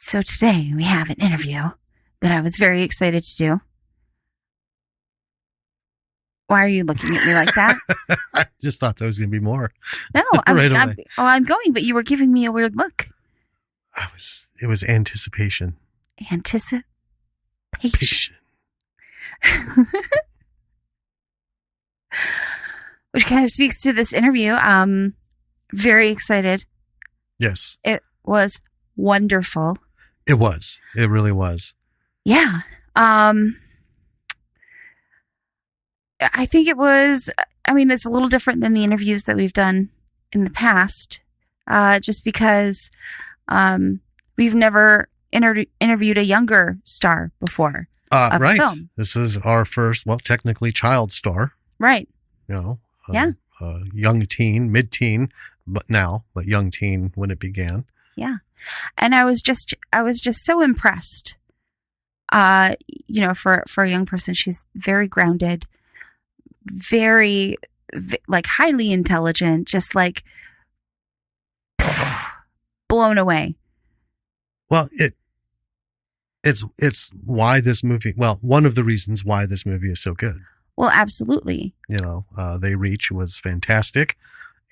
So today we have an interview that I was very excited to do. Why are you looking at me like that? I just thought there was going to be more. No, Right I'm going, but you were giving me a weird look. It was anticipation. Anticipation. Which kind of speaks to this interview. Very excited. Yes. It was wonderful. It was. It really was. Yeah. I think it was, it's a little different than the interviews that we've done in the past, just because we've never interviewed a younger star before. Right. Film. This is our first, technically child star. Right. Yeah. Young teen, mid-teen, but young teen when it began. Yeah. And I was just so impressed. For a young person, she's very grounded, very highly intelligent, just blown away. Well, it's why this movie, one of the reasons why this movie is so good. Well, absolutely. They Reach was fantastic,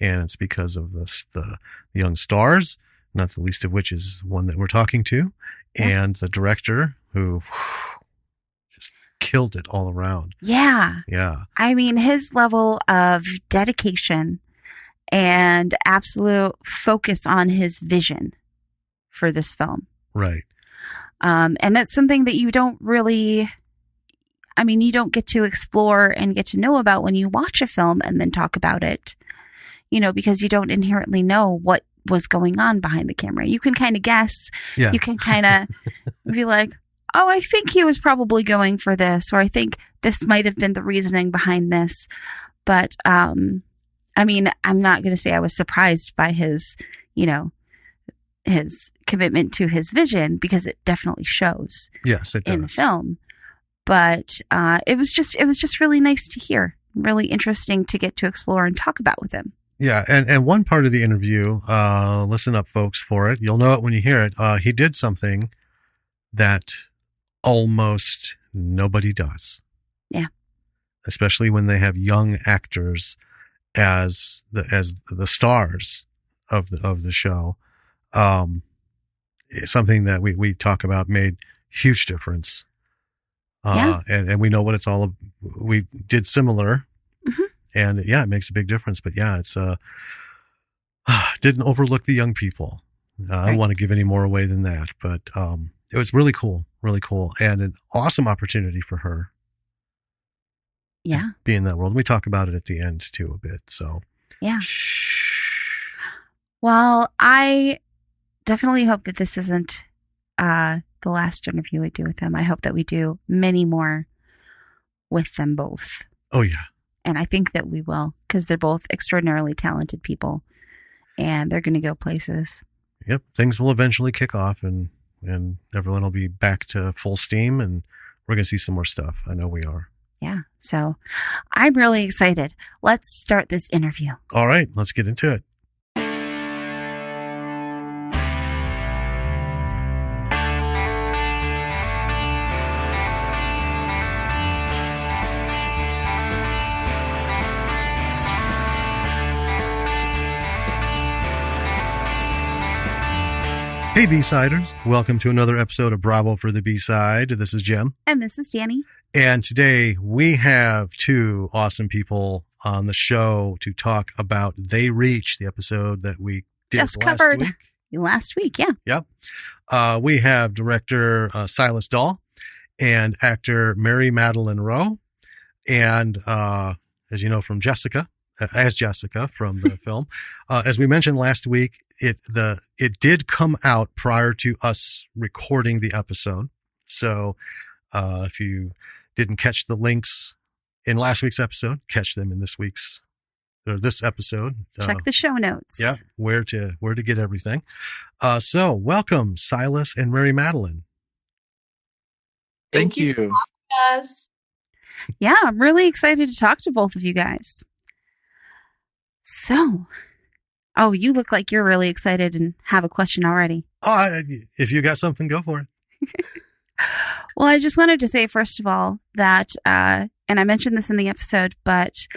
and it's because of the young stars, not the least of which is one that we're talking to, and the director who just killed it all around. Yeah. Yeah. His level of dedication and absolute focus on his vision for this film. Right. And that's something that you don't really, you don't get to explore and get to know about when you watch a film and then talk about it, because you don't inherently know what was going on behind the camera. You can kind of guess. Yeah. You can kind of be like, oh, I think he was probably going for this, or I think this might have been the reasoning behind this. But, I'm not going to say I was surprised by his, his commitment to his vision, because it definitely shows. Yes, it does. In the film. But it was just really nice to hear, really interesting to get to explore and talk about with him. Yeah, and one part of the interview, listen up, folks, for it. You'll know it when you hear it. He did something that almost nobody does. Yeah. Especially when they have young actors as the stars of the show. Something that we talk about made huge difference. And we know what it's all about. We did similar. Mm-hmm. And it makes a big difference. But it's didn't overlook the young people. I don't want to give any more away than that. But it was really cool, and an awesome opportunity for her. Yeah, to be in that world. We talk about it at the end too a bit. So yeah. Well, I definitely hope that this isn't the last interview we do with them. I hope that we do many more with them both. Oh yeah. And I think that we will, because they're both extraordinarily talented people, and they're going to go places. Yep. Things will eventually kick off, and everyone will be back to full steam, and we're going to see some more stuff. I know we are. Yeah. So I'm really excited. Let's start this interview. All right. Let's get into it. Hey, B-Siders. Welcome to another episode of Bravo for the B-Side. This is Jim. And this is Danny. And today we have two awesome people on the show to talk about They Reach, the episode that we did just covered last week. Yeah. Yep. We have director Sylas Dall and actor Mary Madaline Roe. And as you know from Jessica from the film, as we mentioned last week, it did come out prior to us recording the episode. So if you didn't catch the links in last week's episode, catch them in this episode. Check the show notes. Yeah, where to get everything. So welcome, Sylas and Mary Madaline. Thank you. Yeah, I'm really excited to talk to both of you guys. So, you look like you're really excited and have a question already. Oh, if you got something, go for it. Well, I just wanted to say, first of all, that, and I mentioned this in the episode, but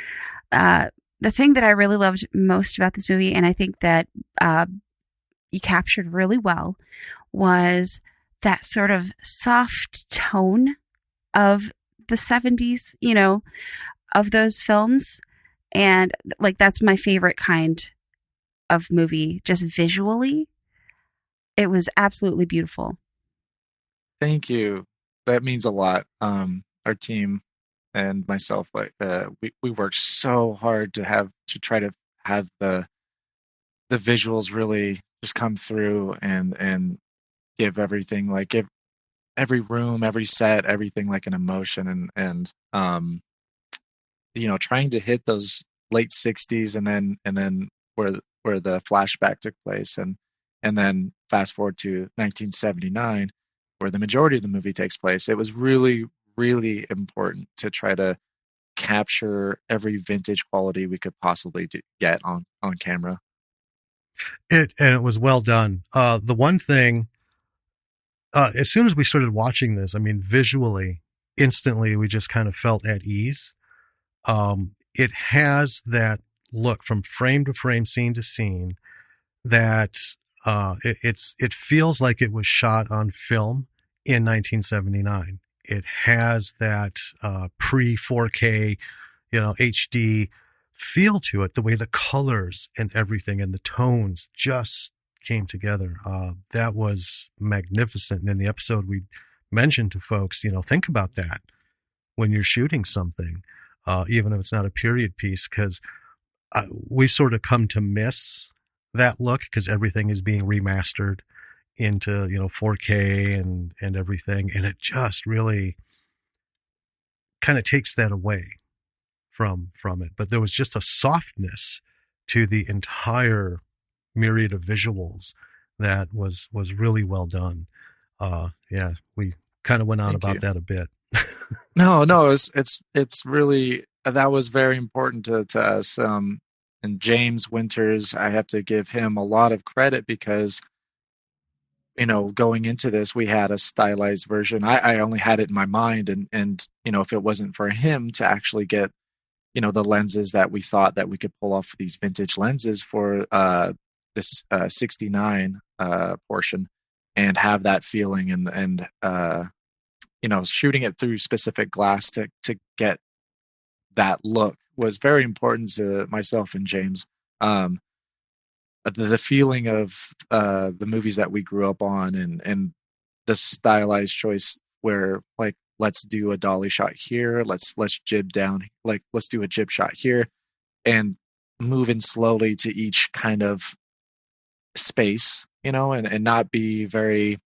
the thing that I really loved most about this movie, and I think that you captured really well, was that sort of soft tone of the 70s, you know, of those films. And like, that's my favorite kind of movie, just visually. It was absolutely beautiful. Thank you. That means a lot. Our team and myself, like we worked so hard to try to have the visuals really just come through and give everything, like give every room, every set, everything like an emotion, and trying to hit those late 60s, and then where the flashback took place, and then fast forward to 1979 where the majority of the movie takes place. It was really, really important to try to capture every vintage quality we could possibly get on camera. It was well done. The one thing, as soon as we started watching this, I mean, visually, instantly, we just kind of felt at ease. It has that look from frame to frame, scene to scene, that it feels like it was shot on film in 1979. It has that pre 4K, HD feel to it. The way the colors and everything and the tones just came together. That was magnificent. And in the episode, we mentioned to folks, think about that when you're shooting something, even if it's not a period piece, because we've sort of come to miss that look because everything is being remastered into 4K and everything, and it just really kind of takes that away from it. But there was just a softness to the entire myriad of visuals that was really well done. Yeah, we kind of went on Thank about you. that a bit. No, it's really, that was very important to us. And James Winters, I have to give him a lot of credit because going into this, we had a stylized version. I only had it in my mind, and if it wasn't for him to actually get the lenses that we thought that we could pull off these vintage lenses for this 69 portion, and have that feeling, and shooting it through specific glass to get that look was very important to myself and James. The feeling of the movies that we grew up on, and the stylized choice where, like, let's do a dolly shot here, let's jib down, like let's do a jib shot here, and moving slowly to each kind of space, and not be very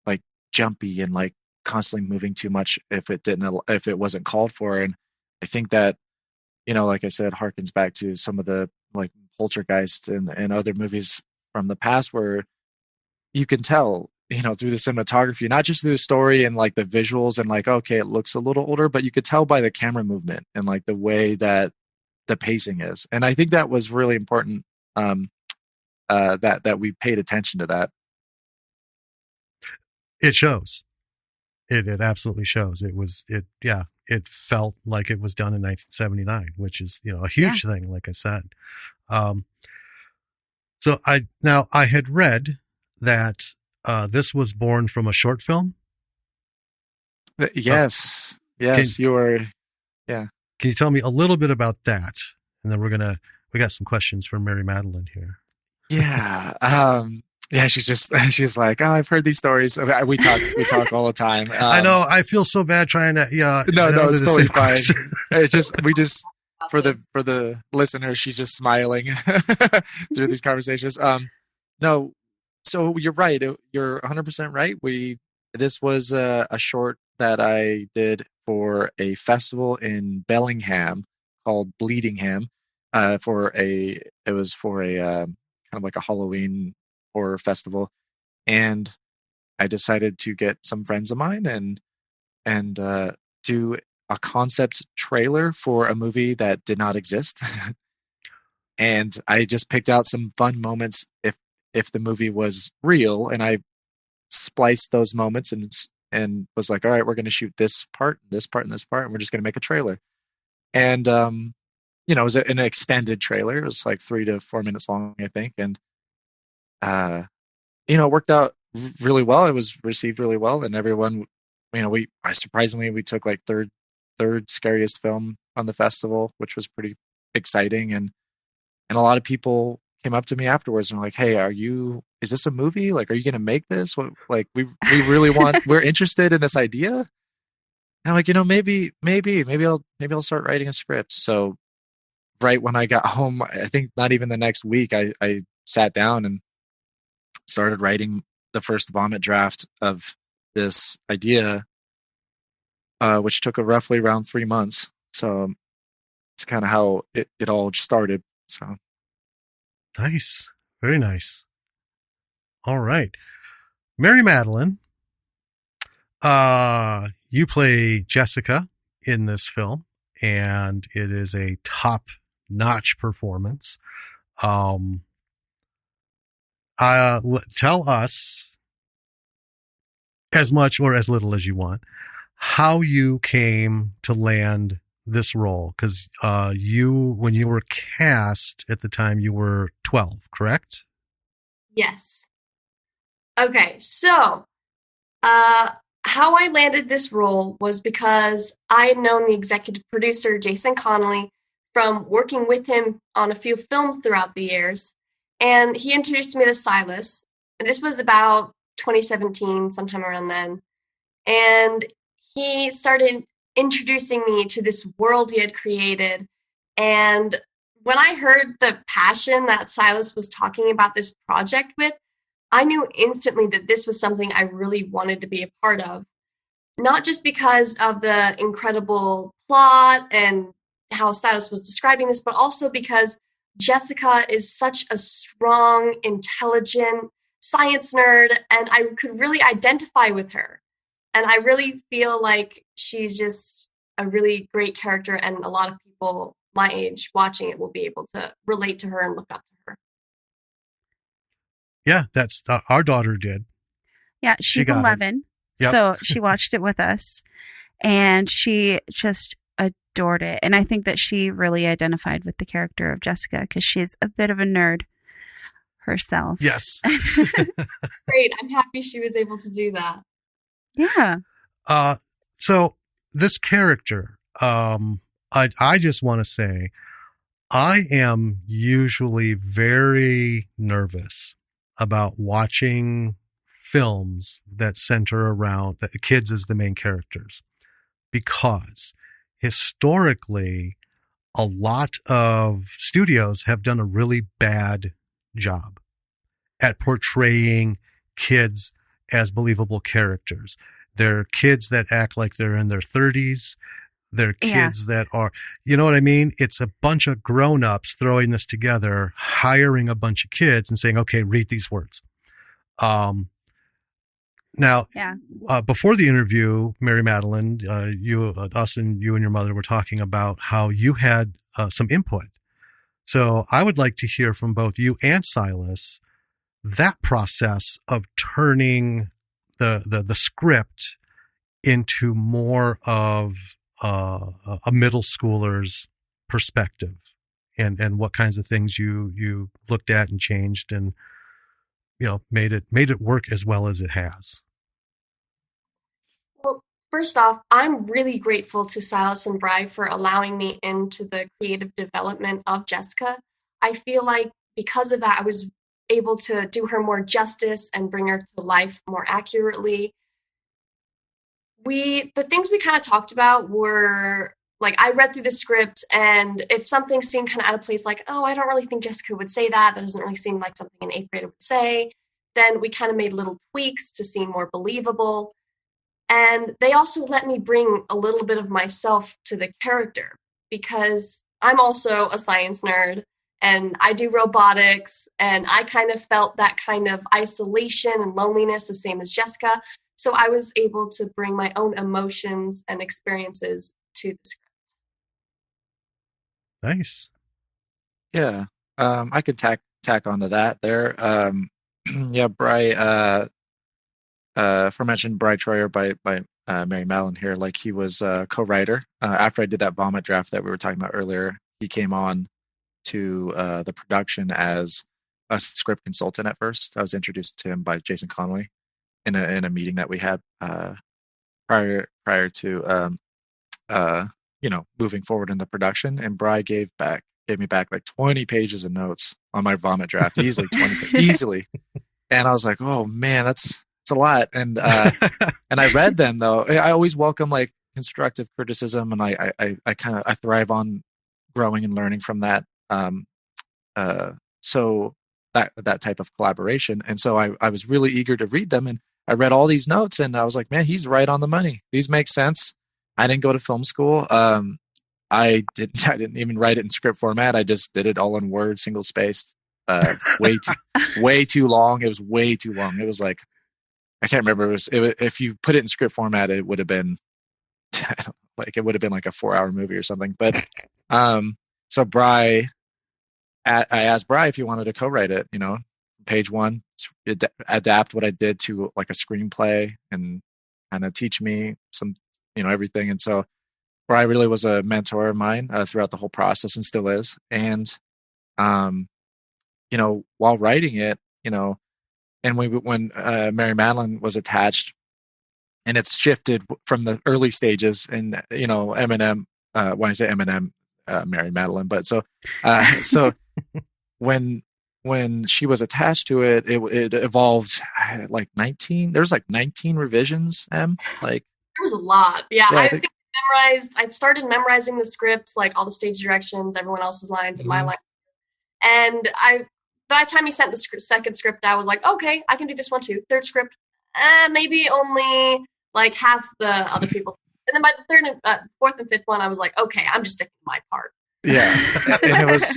like jumpy and like constantly moving too much if it wasn't called for. And I think that, like I said, harkens back to some of the like Poltergeist and other movies from the past, where you can tell, through the cinematography, not just through the story and like the visuals and like, okay, it looks a little older, but you could tell by the camera movement and like the way that the pacing is. And I think that was really important, that we paid attention to that. It shows. It absolutely shows. It felt like it was done in 1979, which is, a huge thing, like I said. So I had read that this was born from a short film. Yes. You were, yeah. Can you tell me a little bit about that? And then we got some questions from Mary Madaline here. Yeah. Yeah, she's like, oh, I've heard these stories. We talk all the time. I know. I feel so bad trying to. No, it's totally fine. We just for the listener, she's just smiling through these conversations. No, so you're right. You're 100% right. This was a short that I did for a festival in Bellingham called Bleedingham. It was for a kind of like a Halloween horror festival, and I decided to get some friends of mine and do a concept trailer for a movie that did not exist. And I just picked out some fun moments. if the movie was real, and I spliced those moments and was like, all right, we're going to shoot this part, this part, and this part, and we're just going to make a trailer. And it was an extended trailer. It was like 3 to 4 minutes long, I think, and uh, it worked out really well. It was received really well, and everyone, we surprisingly we took like third scariest film on the festival, which was pretty exciting, and a lot of people came up to me afterwards and were like, "Hey, is this a movie? Like, are you going to make this? What, like, we really we're interested in this idea." And I'm like, maybe I'll start writing a script. So right when I got home, I think not even the next week, I sat down and started writing the first vomit draft of this idea, which took roughly around 3 months. So it's kind of how it all started. So Nice. Very nice. All right. Mary Madaline, you play Jessica in this film, and it is a top-notch performance. Tell us, as much or as little as you want, how you came to land this role. Because when you were cast at the time, you were 12, correct? Yes. Okay, so how I landed this role was because I had known the executive producer, Jason Connolly, from working with him on a few films throughout the years. And he introduced me to Sylas. And this was about 2017, sometime around then. And he started introducing me to this world he had created. And when I heard the passion that Sylas was talking about this project with, I knew instantly that this was something I really wanted to be a part of. Not just because of the incredible plot and how Sylas was describing this, but also because Jessica is such a strong, intelligent science nerd, and I could really identify with her. And I really feel like she's just a really great character, and a lot of people my age watching it will be able to relate to her and look up to her. Yeah, that's our daughter did. Yeah, she's 11. Yep. So she watched it with us, and she just adored it. And I think that she really identified with the character of Jessica because she's a bit of a nerd herself. Yes. Great. I'm happy she was able to do that. Yeah. So this character, I just want to say, I am usually very nervous about watching films that center around the kids as the main characters, because historically a lot of studios have done a really bad job at portraying kids as believable characters. They're kids that act like they're in their 30s. They're kids that are, you know what I mean? It's a bunch of grown-ups throwing this together, hiring a bunch of kids and saying, okay, read these words. Before the interview, Mary Madaline, you and your mother were talking about how you had some input. So I would like to hear from both you and Sylas that process of turning the script into more of a middle schooler's perspective, and what kinds of things you looked at and changed and made it work as well as it has. Well, first off, I'm really grateful to Sylas and Bri for allowing me into the creative development of Jessica. I feel like because of that, I was able to do her more justice and bring her to life more accurately. The things we kind of talked about were, like, I read through the script, and if something seemed kind of out of place, like, oh, I don't really think Jessica would say that doesn't really seem like something an 8th grader would say, then we kind of made little tweaks to seem more believable. And they also let me bring a little bit of myself to the character, because I'm also a science nerd and I do robotics, and I kind of felt that kind of isolation and loneliness the same as Jessica. So I was able to bring my own emotions and experiences to the script. Nice. Yeah. I could tack onto that there. Yeah, Bry, aforementioned Bry Troyer by Mary Madaline here, like he was a co-writer. After I did that vomit draft that we were talking about earlier, he came on to the production as a script consultant at first. I was introduced to him by Jason Connolly in a meeting that we had prior to moving forward in the production. And Bry gave me back like 20 pages of notes on my vomit draft, easily 20 easily. And I was like, oh man, that's a lot. And and I read them though. I always welcome like constructive criticism, and I thrive on growing and learning from that. So that type of collaboration. And so I was really eager to read them, and I read all these notes, and I was like, man, he's right on the money. These make sense. I didn't go to film school. I didn't even write it in script format. I just did it all in Word, single spaced. Way too long. It was way too long. It was like, I can't remember. If you put it in script format, it would have been like a 4-hour movie or something. But so Bry, I asked Bry if he wanted to co-write it. Page one, adapt what I did to like a screenplay and kind of teach me some, everything. And so Bry really was a mentor of mine throughout the whole process and still is. And while writing it, and when Mary Madaline was attached, and it's shifted from the early stages, and Eminem. When I say Eminem, Mary Madaline, but so when she was attached to it, it evolved like 19. There's like 19 revisions. Like there was a lot. Yeah, yeah, I think I started memorizing the scripts, like all the stage directions, everyone else's lines, and my line. And by the time he sent the second script, I was like, okay, I can do this one too. Third script, maybe only like half the other people. And then by the third and fourth and fifth one, I was like, okay, I'm just sticking my part. Yeah, and it was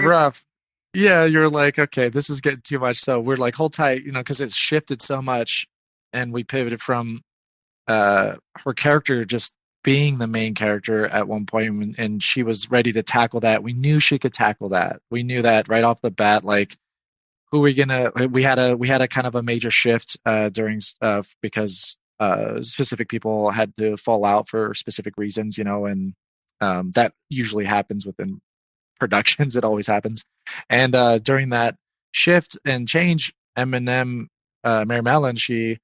rough. Yeah, you're like, okay, this is getting too much. So we're like, hold tight, because it's shifted so much, and we pivoted from her character just being the main character at one point, and she was ready to tackle that. We knew she could tackle that. We knew that right off the bat. Like, who are we gonna? We had a kind of a major shift during because specific people had to fall out for specific reasons, and that usually happens within productions. It always happens. And during that shift and change, Eminem, Mary Madaline, she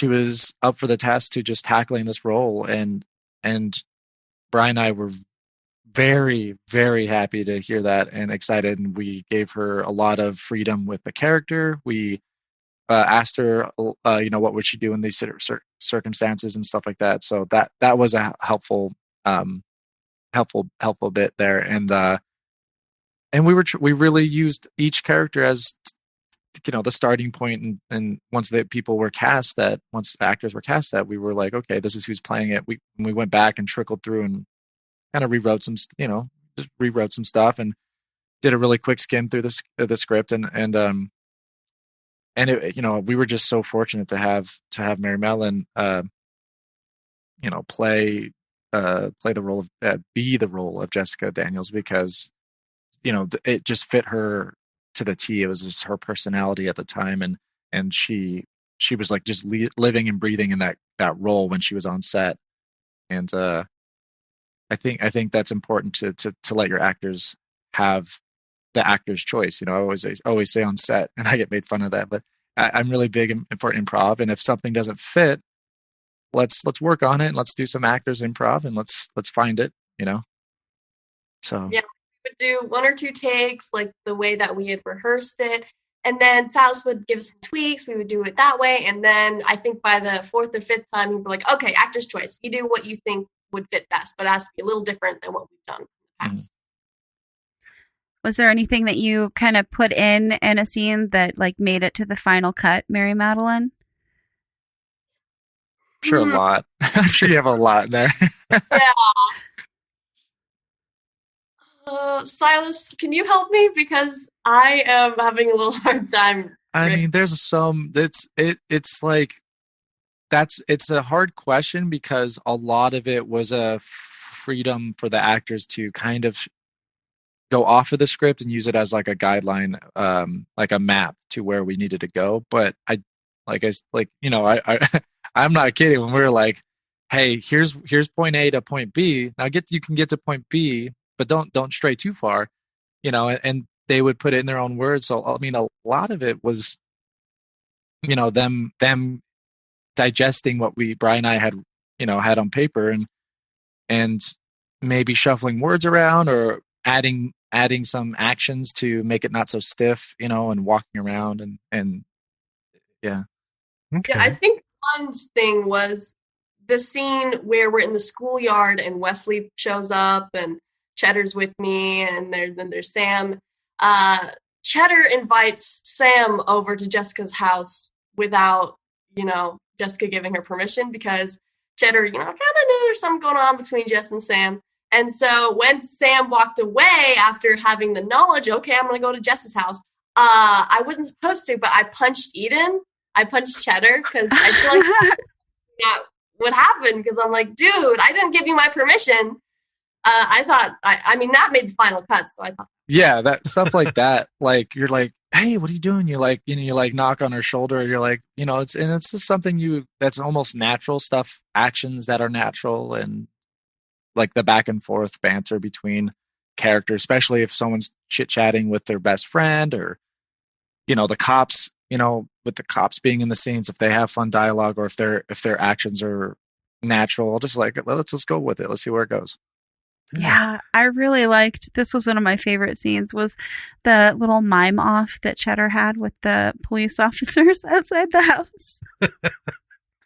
was up for the task to just tackling this role, and Brian and I were very, very happy to hear that and excited, and we gave her a lot of freedom with the character. We asked her, what would she do in these circumstances and stuff like that. So that was a helpful bit there, and we really used each character as the starting point, and once the actors were cast, that we were like, okay, this is who's playing it. We went back and trickled through and kind of rewrote some stuff, and did a really quick skim through the script, and it, we were just so fortunate to have Mary Madaline play the role of be the role of Jessica Daniels, because it just fit her to the T. It was just her personality at the time, and she was like just living and breathing in that role when she was on set. And I think that's important to let your actors have the actor's choice. I always say on set, and I get made fun of that, but I'm really big for improv. And if something doesn't fit, let's work on it, and let's do some actors improv, and let's find it. So yeah. Would do 1 or 2 takes, like the way that we had rehearsed it, and then Sylas would give us some tweaks. We would do it that way, and then I think by the 4th or 5th time, we'd be like, okay, actor's choice. You do what you think would fit best, but it has to be a little different than what we've done in the past. Was there anything that you kind of put in a scene that like made it to the final cut, Mary Madaline? I'm sure a lot. I'm sure you have a lot in there. Yeah. Sylas, can you help me? Because I am having a little hard time. I mean, there's some it's like it's a hard question, because a lot of it was a freedom for the actors to kind of go off of the script and use it as like a guideline, like a map to where we needed to go. But I I'm not kidding when we were like, hey, here's point A to point B. Now you can get to point B, but don't stray too far, and they would put it in their own words. So I mean, a lot of it was, them digesting what Brian and I had on paper, and maybe shuffling words around or adding some actions to make it not so stiff, and walking around and yeah. Okay. Yeah, I think one thing was the scene where we're in the schoolyard and Wesley shows up and Cheddar's with me, and then there's Sam. Cheddar invites Sam over to Jessica's house without, Jessica giving her permission, because Cheddar, kind of knew there's something going on between Jess and Sam. And so when Sam walked away after having the knowledge, okay, I'm going to go to Jess's house, I wasn't supposed to, but I punched Eden. I punched Cheddar because I feel like that would happen, because I'm like, dude, I didn't give you my permission. I thought, that made the final cut, so I thought. Yeah, that stuff like that. Like, you're like, hey, what are you doing? You like, you like knock on her shoulder. You're like, it's just something that's almost natural stuff, actions that are natural, and like the back and forth banter between characters, especially if someone's chit chatting with their best friend, or, the cops, with the cops being in the scenes, if they have fun dialogue, or if their actions are natural, I'll just like, let's go with it. Let's see where it goes. Yeah, I really liked, this was one of my favorite scenes, was the little mime off that Cheddar had with the police officers outside the house.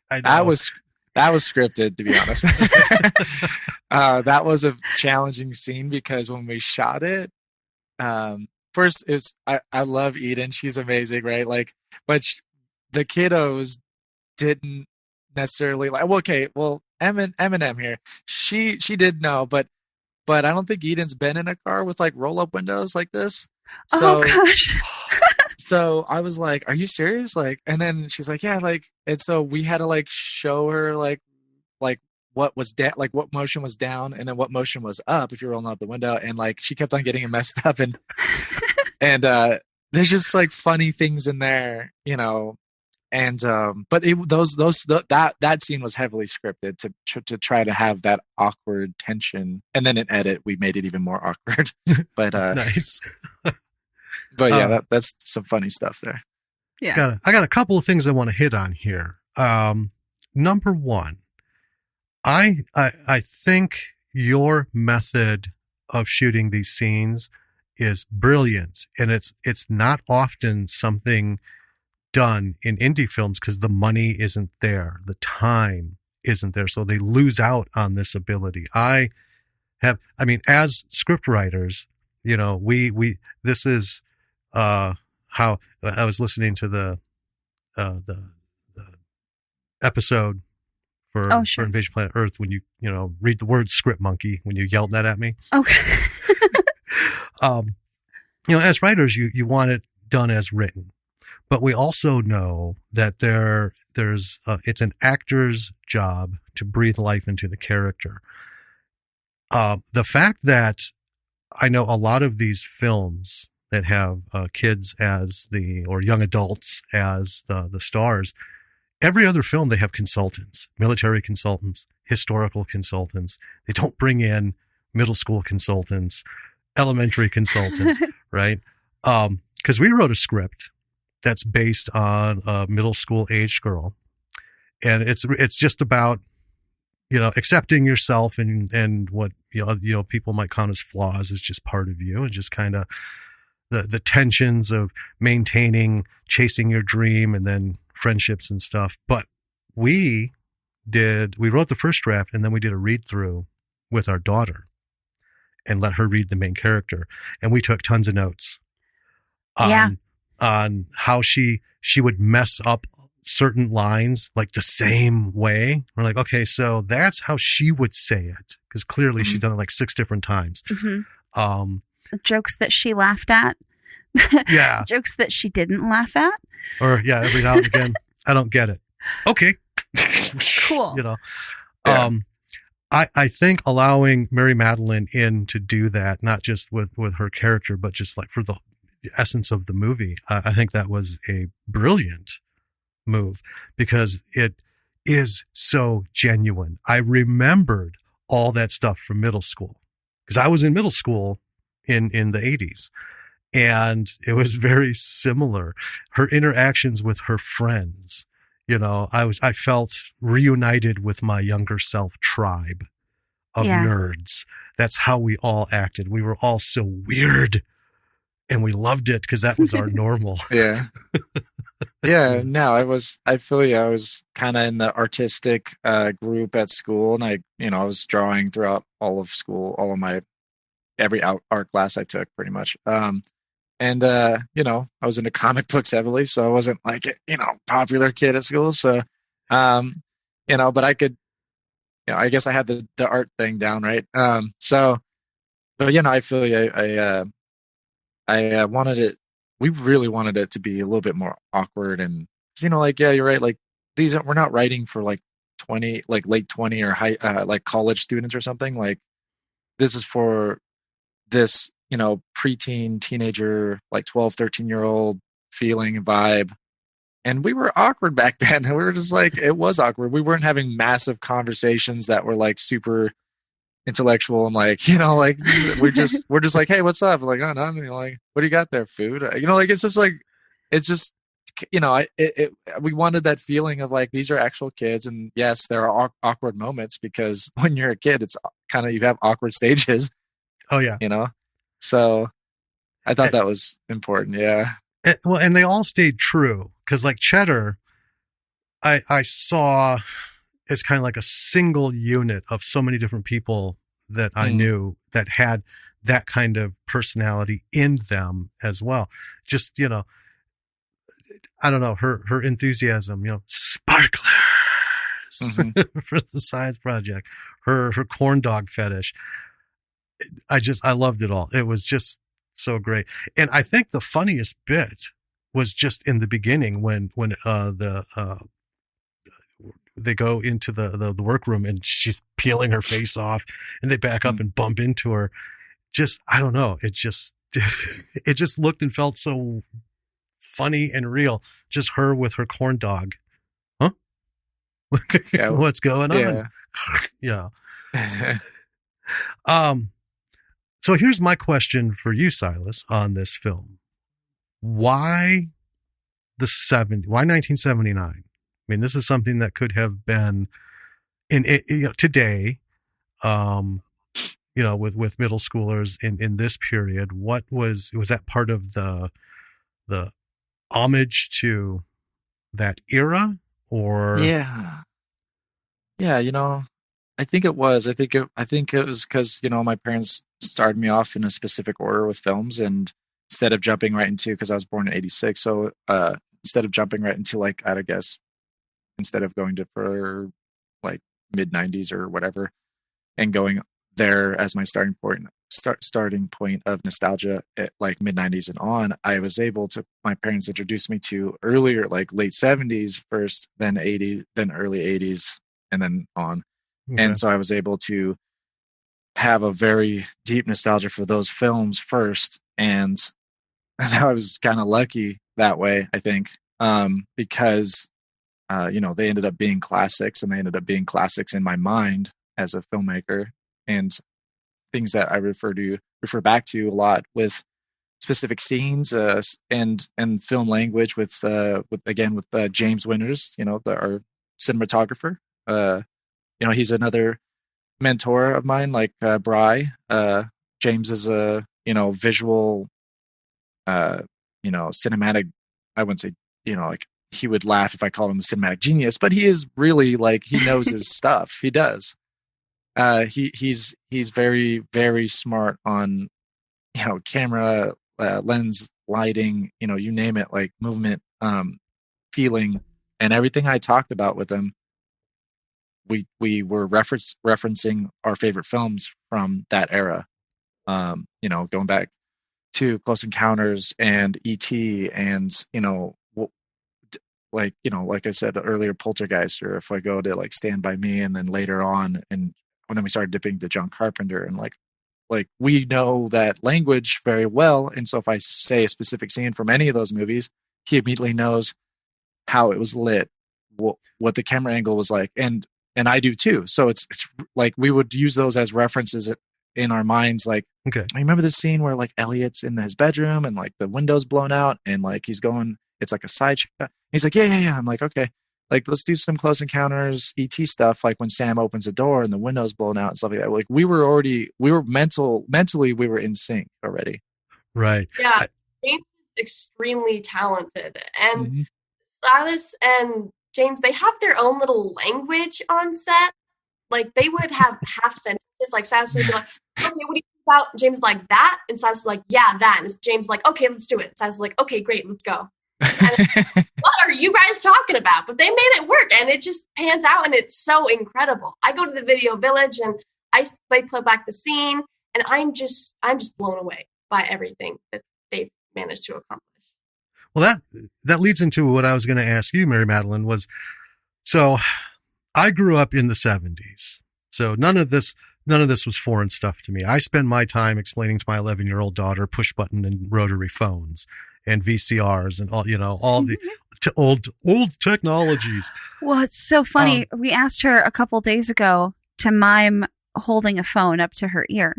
I know. That was scripted, to be honest. That was a challenging scene because when we shot it, first is I love Eden. She's amazing, right? Like, but the kiddos didn't necessarily like. Well, okay, well, Eminem here. She did know, but I don't think Eden's been in a car with like roll up windows like this. So, oh gosh. So I was like, "Are you serious?" Like, and then she's like, "Yeah." Like, and so we had to like show her like what was down, like what motion was down, and then what motion was up if you're rolling out the window. And like she kept on getting it messed up, and there's just like funny things in there, And but that scene was heavily scripted to try to have that awkward tension, and then in edit we made it even more awkward. But Nice. But yeah, that's some funny stuff there. Yeah. I got a couple of things I want to hit on here. Number one, I think your method of shooting these scenes is brilliant, and it's not often something done in indie films because the money isn't there, the time isn't there, so they lose out on this ability. As script writers, we this is how I was listening to the episode for Invasion Planet Earth when you read the word script monkey when you yelled that at me. Okay. As writers, you want it done as written, but we also know that there's it's an actor's job to breathe life into the character. The fact that I know a lot of these films that have kids or young adults as the stars, every other film they have consultants, military consultants, historical consultants. They don't bring in middle school consultants, elementary consultants, right? Because we wrote a script that's based on a middle school age girl, and it's just about accepting yourself and what people might count as flaws is just part of you, and just kind of the tensions of chasing your dream, and then friendships and stuff. But we wrote the first draft, and then we did a read through with our daughter and let her read the main character, and we took tons of notes on how she would mess up certain lines like the same way. We're like, okay, so that's how she would say it, because clearly she's done it like 6 different times. Jokes that she laughed at. Yeah. Jokes that she didn't laugh at. Or every now and again, I don't get it. Okay. Cool. Yeah. I think allowing Mary Madaline in to do that, not just with her character, but just like for the essence of the movie, I think that was a brilliant move because it is so genuine. I remembered all that stuff from middle school because I was in middle school in the 80s, and it was very similar. Her interactions with her friends, I felt reunited with my younger self tribe of Yeah. nerds. That's how we all acted. We were all so weird, and we loved it because that was our normal. Yeah. Yeah, no, I feel you. I was kind of in the artistic group at school, and I was drawing throughout all of school, all of my every art class I took pretty much. And I was into comic books heavily, so I wasn't like popular kid at school. So, but I could, I guess I had the art thing down right. But I feel you. I wanted it. We really wanted it to be a little bit more awkward, and yeah, you're right. Like we're not writing for like 20, like late 20 or high, like college students or something. Like this is for this preteen, teenager, like 12, 13-year-old feeling and vibe. And we were awkward back then. We were just like, it was awkward. We weren't having massive conversations that were like super intellectual and like, like we're just like, hey, what's up? We're like, oh, nothing. Like, what do you got there? Food? Like, it's just like, it's just, we wanted that feeling of like, these are actual kids. And yes, there are awkward moments because when you're a kid, it's kind of, you have awkward stages. Oh yeah. So I thought that was important. Yeah. Well, and they all stayed true because like Cheddar, I saw as kind of like a single unit of so many different people that I knew that had that kind of personality in them as well. Just, I don't know, her enthusiasm, sparklers for the science project, her corn dog fetish. I loved it all. It was just so great. And I think the funniest bit was just in the beginning when they go into the workroom and she's peeling her face off and they back up and bump into her. Just, I don't know. It just looked and felt so funny and real. Just her with her corn dog. Huh? Yeah. What's going on? Yeah. So here's my question for you, Sylas, on this film. Why why 1979? I mean, this is something that could have been today, with middle schoolers in this period. What was that part of the homage to that era, or? Yeah. I think it was. I think it was because my parents started me off in a specific order with films, and instead of jumping right into, because I was born in '86, so instead of jumping right into like I guess instead of going to for like mid '90s or whatever, and going there as my starting point of nostalgia at like mid '90s and on, I was able to. My parents introduced me to earlier, like late '70s first, then '80s, then early '80s, and then on. Okay. And so I was able to have a very deep nostalgia for those films first. And I was kind of lucky that way, I think, because, they ended up being classics, and they ended up being classics in my mind as a filmmaker, and things that I refer back to a lot with specific scenes and film language with James Winters, our cinematographer. He's another mentor of mine, like Bry. James is a visual, cinematic. I wouldn't say like he would laugh if I called him a cinematic genius, but he is really like he knows his stuff. He does. He's very, very smart on camera, lens, lighting, you name it, like movement, feeling, and everything I talked about with him. We were referencing our favorite films from that era. Going back to Close Encounters and E.T. and like I said earlier, Poltergeist, or if I go to like Stand By Me, and then later on, and then we started dipping to John Carpenter, and like we know that language very well. And so if I say a specific scene from any of those movies, he immediately knows how it was lit, what the camera angle was like, and I do too. So it's like we would use those as references in our minds. Like, Okay. I remember the scene where like Elliot's in his bedroom and like the window's blown out and like he's going, it's like a side shot. He's like, yeah. I'm like, okay, like let's do some Close Encounters ET stuff. Like when Sam opens the door and the window's blown out and stuff like that. Like we were mentally we were in sync already. Right. Yeah, James is extremely talented, and Mhm. Silas and James, they have their own little language on set. Like they would have half sentences. Like Silas would be like, "Okay, what do you think about?" James like that, and Silas was like, "Yeah, that." And James like, "Okay, let's do it." Silas was like, "Okay, great, let's go." What are you guys talking about? But they made it work, and it just pans out, and it's so incredible. I go to the Video Village, and they play back the scene, and I'm just blown away by everything that they've managed to accomplish. Well, that leads into what I was going to ask you, Mary Madaline, was, so I grew up in the 70s. So none of this was foreign stuff to me. I spend my time explaining to my 11-year-old daughter push button and rotary phones and VCRs and all the old technologies. Well, it's so funny. We asked her a couple days ago to mime holding a phone up to her ear.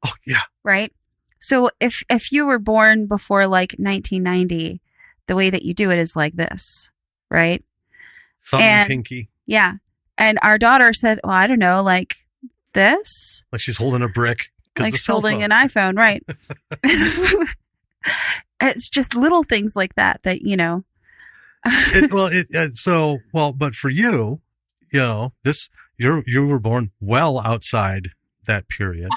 Oh yeah. Right. So if you were born before like 1990, the way that you do it is like this, right? Thumb and pinky. Yeah. And our daughter said, well, I don't know, like this? Like she's holding a brick. Like she's holding an iPhone, right? It's just little things like that, But for you, you were born well outside that period.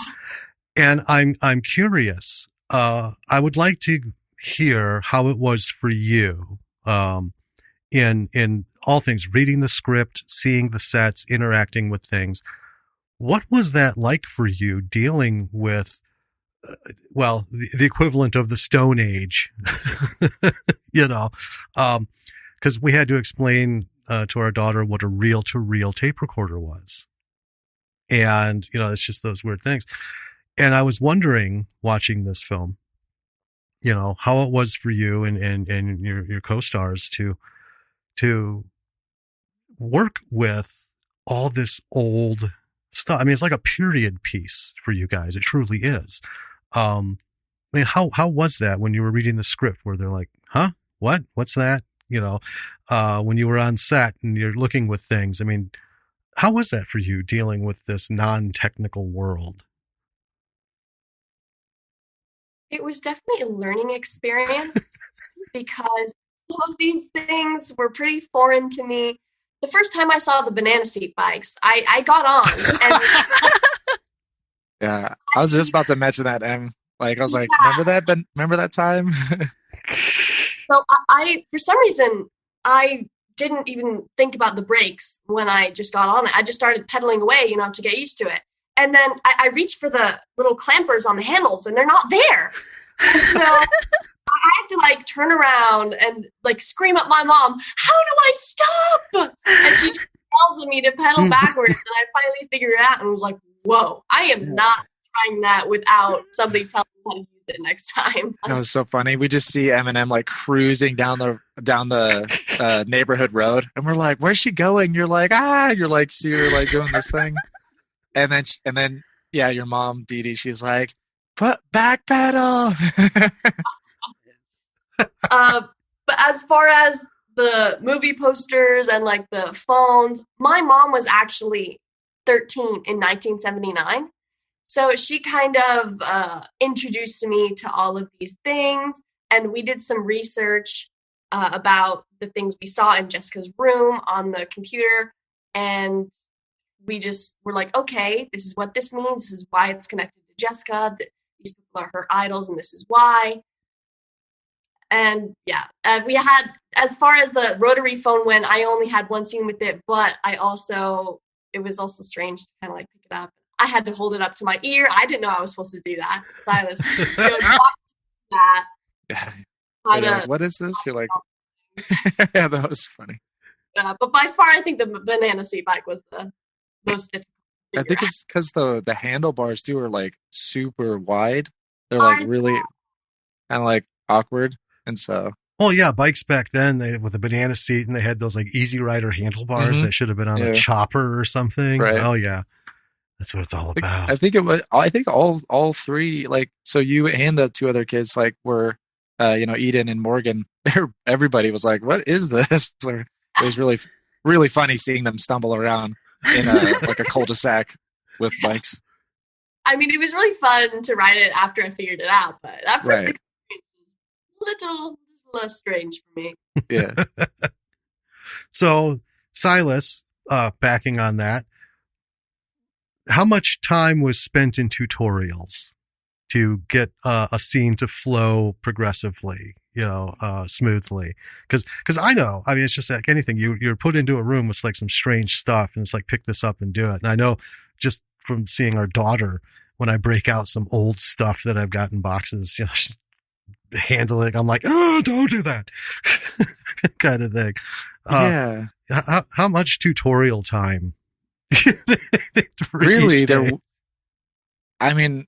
And I'm curious. I would like to hear how it was for you, in all things, reading the script, seeing the sets, interacting with things. What was that like for you dealing with, the equivalent of the Stone Age, because we had to explain to our daughter what a reel-to-reel tape recorder was. And, it's just those weird things. And I was wondering, watching this film, how it was for you and your co-stars to work with all this old stuff. I mean, it's like a period piece for you guys. It truly is. I mean, how was that when you were reading the script where they're like, huh? What? What's that? When you were on set and you're looking with things. I mean, how was that for you dealing with this non-technical world? It was definitely a learning experience because some of these things were pretty foreign to me. The first time I saw the banana seat bikes, I got on. And yeah, I was just about to mention that, Em. Like, I was like, remember that time? So I, for some reason, I didn't even think about the brakes when I just got on it. I just started pedaling away, to get used to it. And then I reached for the little clampers on the handles, and they're not there. And so I had to like turn around and like scream at my mom, "How do I stop?" And she just yells at me to pedal backwards. And I finally figured it out and was like, "Whoa, I am not trying that without somebody telling me how to use it next time." That was so funny. We just see Eminem like cruising down the neighborhood road, and we're like, "Where's she going?" You're like, You're like, see her like doing this thing. And then, yeah, your mom, Dee Dee, she's like, "Put back pedal." But as far as the movie posters and like the phones, my mom was actually 13 in 1979. So she kind of introduced me to all of these things. And we did some research about the things we saw in Jessica's room on the computer. And we just were like, okay, this is what this means. This is why it's connected to Jessica. These people are her idols, and this is why. And yeah, we had, as far as the rotary phone went, I only had one scene with it, but it was also strange to kind of like pick it up. I had to hold it up to my ear. I didn't know I was supposed to do that. Silas, that. Yeah. What is this? You're like, yeah, that was funny. But by far, I think the banana seat bike was the most difficult. I figure think out. it's because the handlebars too are like super wide. They're like I really kind of like awkward, and so Well, yeah, bikes back then they with a banana seat and they had those like Easy Rider handlebars hmm that should have been on a yeah, chopper or something. right. Oh yeah, that's what it's all about. I think it was. I think all three, like, so you and the two other kids, like, were, Eden and Morgan. Everybody was like, "What is this?" Or, it was really funny seeing them stumble around in a like a cul-de-sac with bikes. I mean, it was really fun to write it after I figured it out, but that first Right. experience was a little less strange for me. Yeah. So Silas, backing on that, how much time was spent in tutorials to get a scene to flow progressively, smoothly? Because I know, I mean, it's just like anything. You're put into a room with like some strange stuff, and it's like pick this up and do it. And I know just from seeing our daughter when I break out some old stuff that I've got in boxes, she's handling. I'm like, oh, don't do that, kind of thing. Yeah. How much tutorial time? For Really, each day? I mean,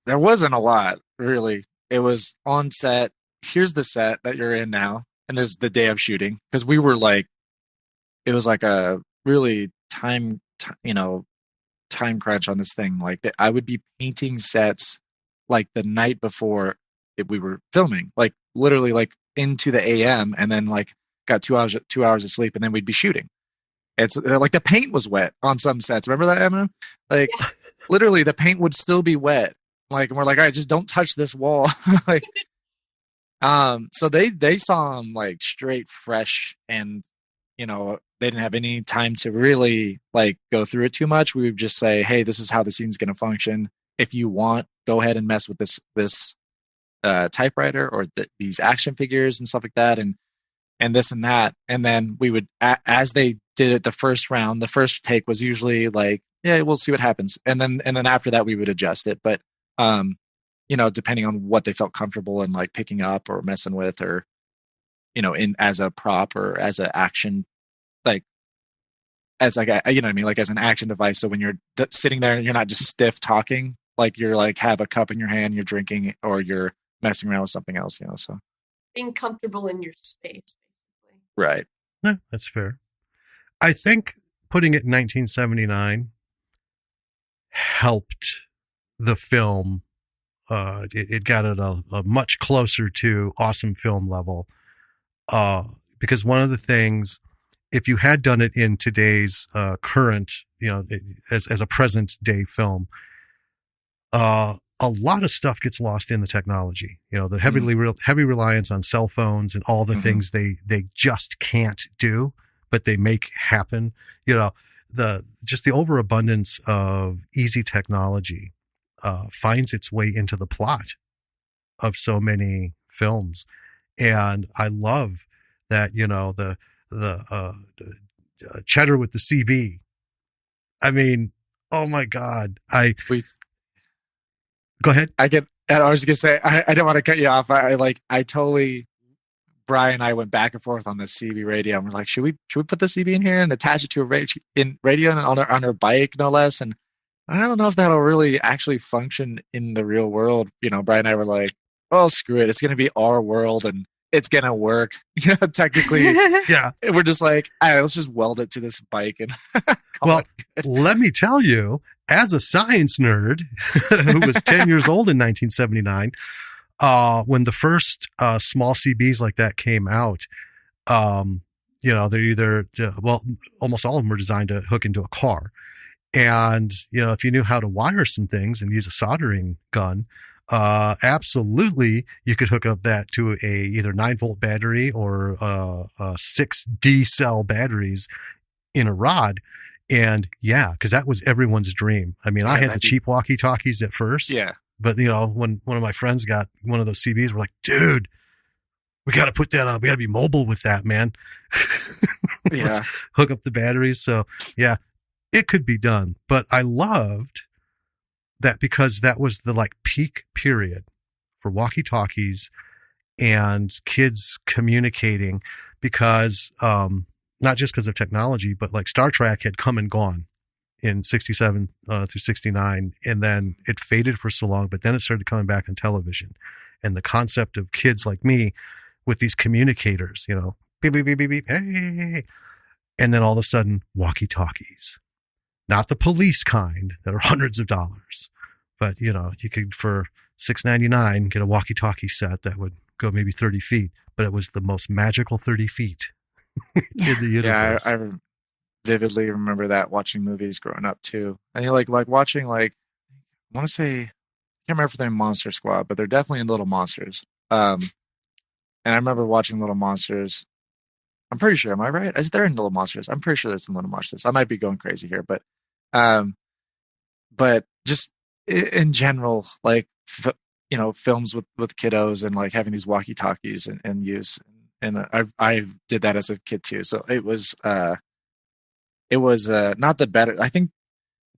there wasn't a lot, really. It was on set. Here's the set that you're in now, and this is the day of shooting. Because we were like, it was like a really time crunch on this thing. Like, I would be painting sets like the night before we were filming, like literally like into the AM, and then like got 2 hours of sleep, and then we'd be shooting. It's like the paint was wet on some sets. Remember that, Emma? Like, literally, the paint would still be wet. Like, and we're like, all right, just don't touch this wall. Like, so they saw them like straight fresh, and they didn't have any time to really like go through it too much. We would just say, hey, this is how the scene's going to function. If you want, go ahead and mess with this typewriter or these action figures and stuff like that, and this and that. And then we would, as they did it the first round, the first take was usually like, yeah, we'll see what happens. And then after that, we would adjust it. But, depending on what they felt comfortable in like picking up or messing with, or, in as a prop or as an action, like as like, you know what I mean? Like as an action device. So when you're sitting there, you're not just stiff talking, like you're like have a cup in your hand, you're drinking, or you're messing around with something else, so. Being comfortable in your space, basically. Right. No, that's fair. I think putting it in 1979 helped the film. It got it a much closer to awesome film level. Because one of the things, if you had done it in today's current, as a present day film, a lot of stuff gets lost in the technology. The heavy reliance on cell phones and all the things they just can't do, but they make happen. The overabundance of easy technology finds its way into the plot of so many films, and I love that. The cheddar with the CB. I mean, oh my God! Go ahead. I was gonna say, I didn't want to cut you off. I totally, Brian and I went back and forth on the CB radio, and we're like, should we put the CB in here and attach it to a radio and on our bike, no less? And I don't know if that'll really actually function in the real world. Brian and I were like, oh, screw it. It's going to be our world and it's going to work. Technically, Yeah. We're just like, all right, let's just weld it to this bike. And well, let me tell you, as a science nerd who was 10 years old in 1979, when the first small CBs like that came out, they're either, almost all of them were designed to hook into a car. And, if you knew how to wire some things and use a soldering gun, absolutely, you could hook up that to a either 9-volt battery or 6 D cell batteries in a rod. And yeah, because that was everyone's dream. I mean, I had the cheap walkie-talkies at first. Yeah. But, when one of my friends got one of those CBs, we're like, dude, we got to put that on. We got to be mobile with that, man. Yeah. Hook up the batteries. So, yeah, it could be done. But I loved that because that was the like peak period for walkie-talkies and kids communicating, because not just because of technology, but like Star Trek had come and gone in 67 through 69. And then it faded for so long, but then it started coming back on television. And the concept of kids like me with these communicators, you know, beep, beep, beep, beep, beep, hey, hey, hey. And then all of a sudden, walkie-talkies. Not the police kind that are hundreds of dollars, but, you know, you could, for $6.99, get a walkie-talkie set that would go maybe 30 feet, but it was the most magical 30 feet in the universe. Yeah, I vividly remember that, watching movies growing up too. And like watching, like, I want to say, I can't remember if they're in Monster Squad, but they're definitely in Little Monsters. And I remember watching Little Monsters. I'm pretty sure. Am I right? Is there in Little Monsters? I'm pretty sure it's in Little Monsters. I might be going crazy here, but just in general, like, you know, films with kiddos and like having these walkie talkies and use, and I did that as a kid too. So it was not the better. I think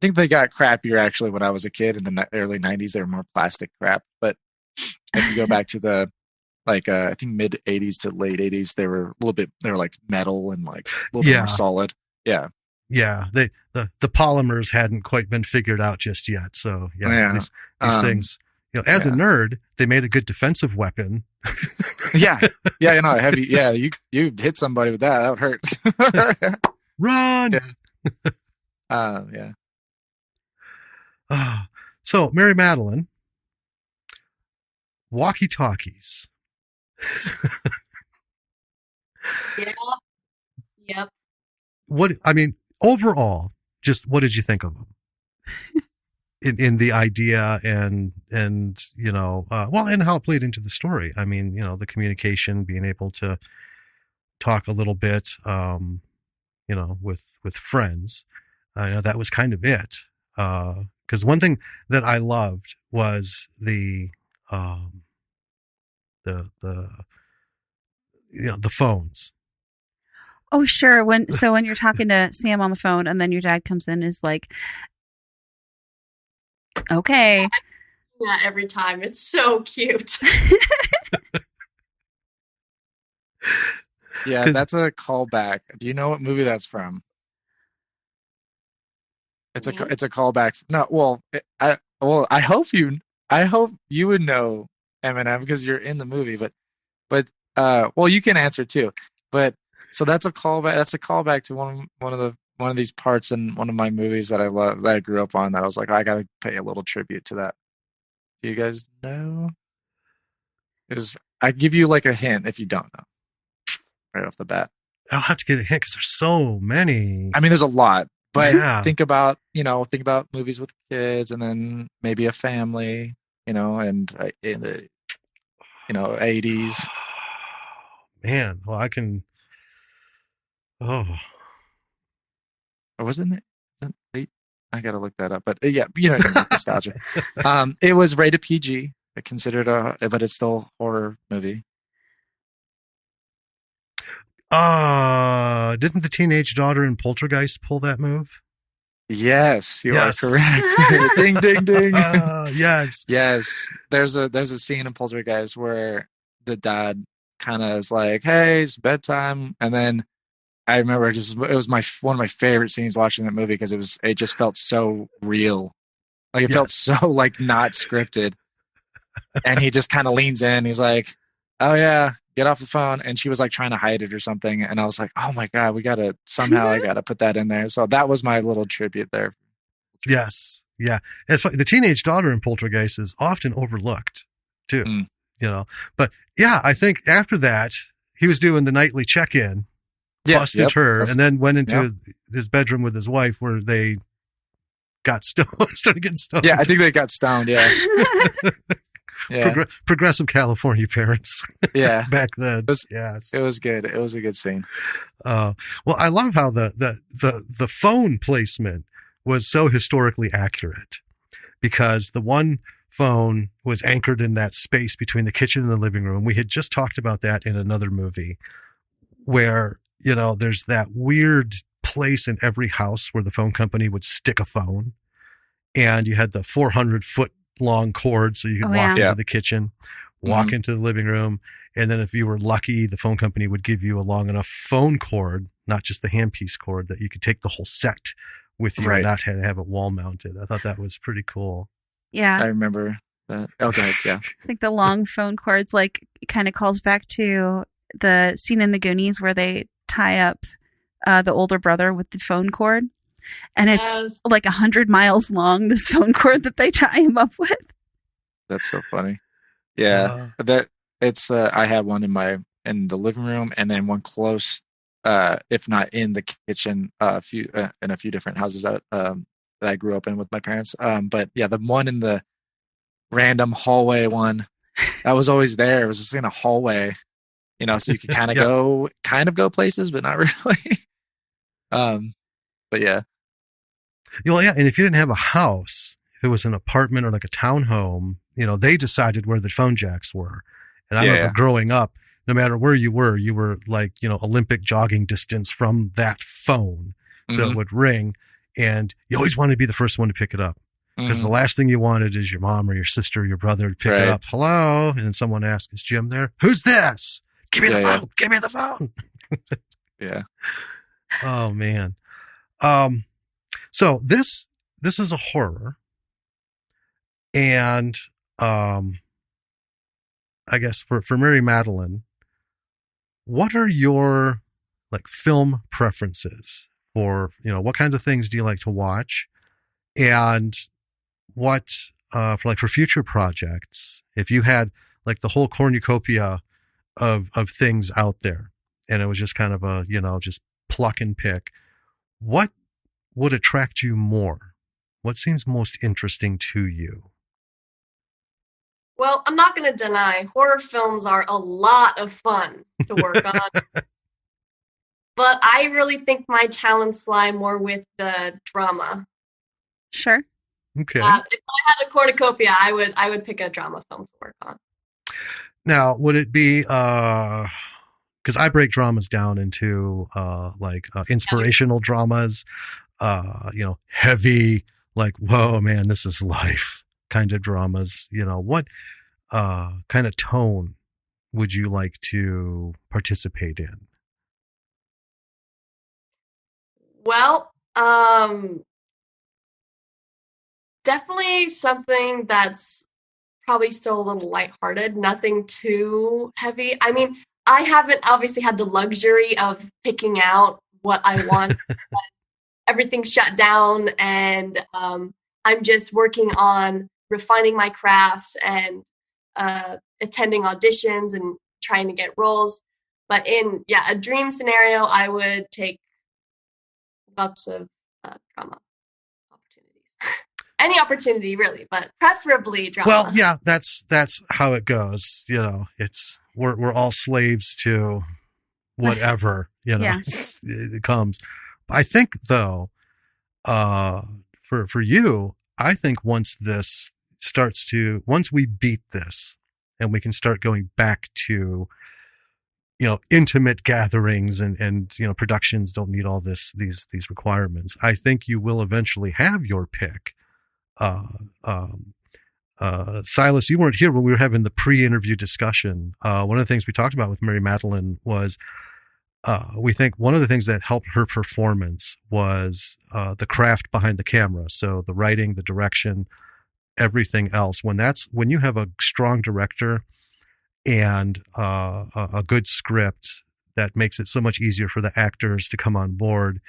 they got crappier actually when I was a kid in the early 90s. They were more plastic crap, but if you go back to the, like, I think mid 80s to late 80s, they were like metal and like a little bit more solid. Yeah. Yeah. The polymers hadn't quite been figured out just yet. So these things, you know, as a nerd, they made a good defensive weapon. Yeah. You know, heavy. Yeah. You hit somebody with that would hurt. Run. Yeah. So Mary Madaline, walkie-talkies. Yeah. Yep. Overall, just what did you think of them? in the idea and you know, and how it played into the story. I mean, you know, the communication, being able to talk a little bit, you know, with friends. You know, that was kind of it. Because one thing that I loved was the you know, the phones. Oh, sure. When you're talking to Sam on the phone and then your dad comes in and is like, okay. Yeah, every time. It's so cute. Yeah, that's a callback. Do you know what movie that's from? It's a callback. No, well, I hope you would know, Eminem, because you're in the movie, but well, you can answer too. But so that's a callback. That's a callback to one of these parts in one of my movies that I love, that I grew up on. That I was like, I gotta pay a little tribute to that. Do you guys know? I give you like a hint if you don't know right off the bat. I'll have to get a hint because there's so many. I mean, there's a lot, but think about movies with kids, and then maybe a family, you know, and in the 80s. Man, well, I can. Oh, or wasn't it late? I gotta look that up, but yeah, you know, nostalgia. It was rated PG, considered but it's still a horror movie. Didn't the teenage daughter in Poltergeist pull that move? Yes, you are correct. Ding, ding, ding. Yes. There's a scene in Poltergeist where the dad kind of is like, "Hey, it's bedtime," and then I remember it was one of my favorite scenes watching that movie because it just felt so real, like it felt so like not scripted, and he just kind of leans in. He's like, "Oh yeah, get off the phone," and she was like trying to hide it or something, and I was like, "Oh my god, I gotta put that in there." So that was my little tribute there. Yes, yeah, it's funny. The teenage daughter in Poltergeist is often overlooked too, you know. But yeah, I think after that he was doing the nightly check-in, busted her, and then went into his bedroom with his wife where they got stoned, started getting stoned. Yeah, I think they got stoned. Yeah. Yeah. Progressive California parents. Yeah. Back then. It was good. It was a good scene. Well, I love how the phone placement was so historically accurate, because the one phone was anchored in that space between the kitchen and the living room. We had just talked about that in another movie where, you know, there's that weird place in every house where the phone company would stick a phone, and you had the 400-foot long cord so you could walk into the kitchen, walk into the living room, and then if you were lucky, the phone company would give you a long enough phone cord, not just the handpiece cord, that you could take the whole set with you Right. and not have it wall mounted. I thought that was pretty cool. Yeah. I remember that. Okay, yeah. I think the long phone cords kind of calls back to the scene in the Goonies where they tie up the older brother with the phone cord. And it's Yes. like 100 miles long, this phone cord that they tie him up with. That's so funny. Yeah, that it's. I had one in the living room, and then one close, if not in the kitchen, in a few different houses that I grew up in with my parents. But yeah, the one in the random hallway one, that was always there. It was just in a hallway, so you could kind of go places, but not really. But yeah. Well, yeah, and if you didn't have a house, if it was an apartment or like a townhome, they decided where the phone jacks were. And I remember growing up, no matter where you were like, Olympic jogging distance from that phone. So it would ring, and you always wanted to be the first one to pick it up. Because the last thing you wanted is your mom or your sister or your brother to pick it up. Hello? And then someone asks, is Jim there? Who's this? Give me the phone. Yeah. Give me the phone. Yeah. Oh, man. So this is a horror. And I guess for Mary Madaline, what are your film preferences for, what kinds of things do you like to watch? And what for future projects, if you had the whole cornucopia of things out there and it was just kind of a, just pluck and pick, what would attract you more? What seems most interesting to you? Well, I'm not going to deny horror films are a lot of fun to work on. But I really think my talents lie more with the drama. Sure. Okay. If I had a cornucopia, I would pick a drama film to work on. Now, would it be because I break dramas down into inspirational dramas, heavy, whoa, man, this is life kind of dramas. What kind of tone would you like to participate in? Well, definitely something that's probably still a little lighthearted, nothing too heavy. I mean, I haven't obviously had the luxury of picking out what I want. Everything's shut down, and I'm just working on refining my craft and attending auditions and trying to get roles. But in a dream scenario, I would take lots of drama opportunities. Any opportunity, really, but preferably drama. Well, yeah, that's how it goes. It's we're all slaves to whatever it comes. I think though, for you, I think once we beat this, and we can start going back to intimate gatherings and productions don't need all these requirements. I think you will eventually have your pick. Sylas, you weren't here when we were having the pre-interview discussion. One of the things we talked about with Mary Madaline was we think one of the things that helped her performance was the craft behind the camera. So the writing, the direction, everything else. When you have a strong director and a good script, that makes it so much easier for the actors to come on board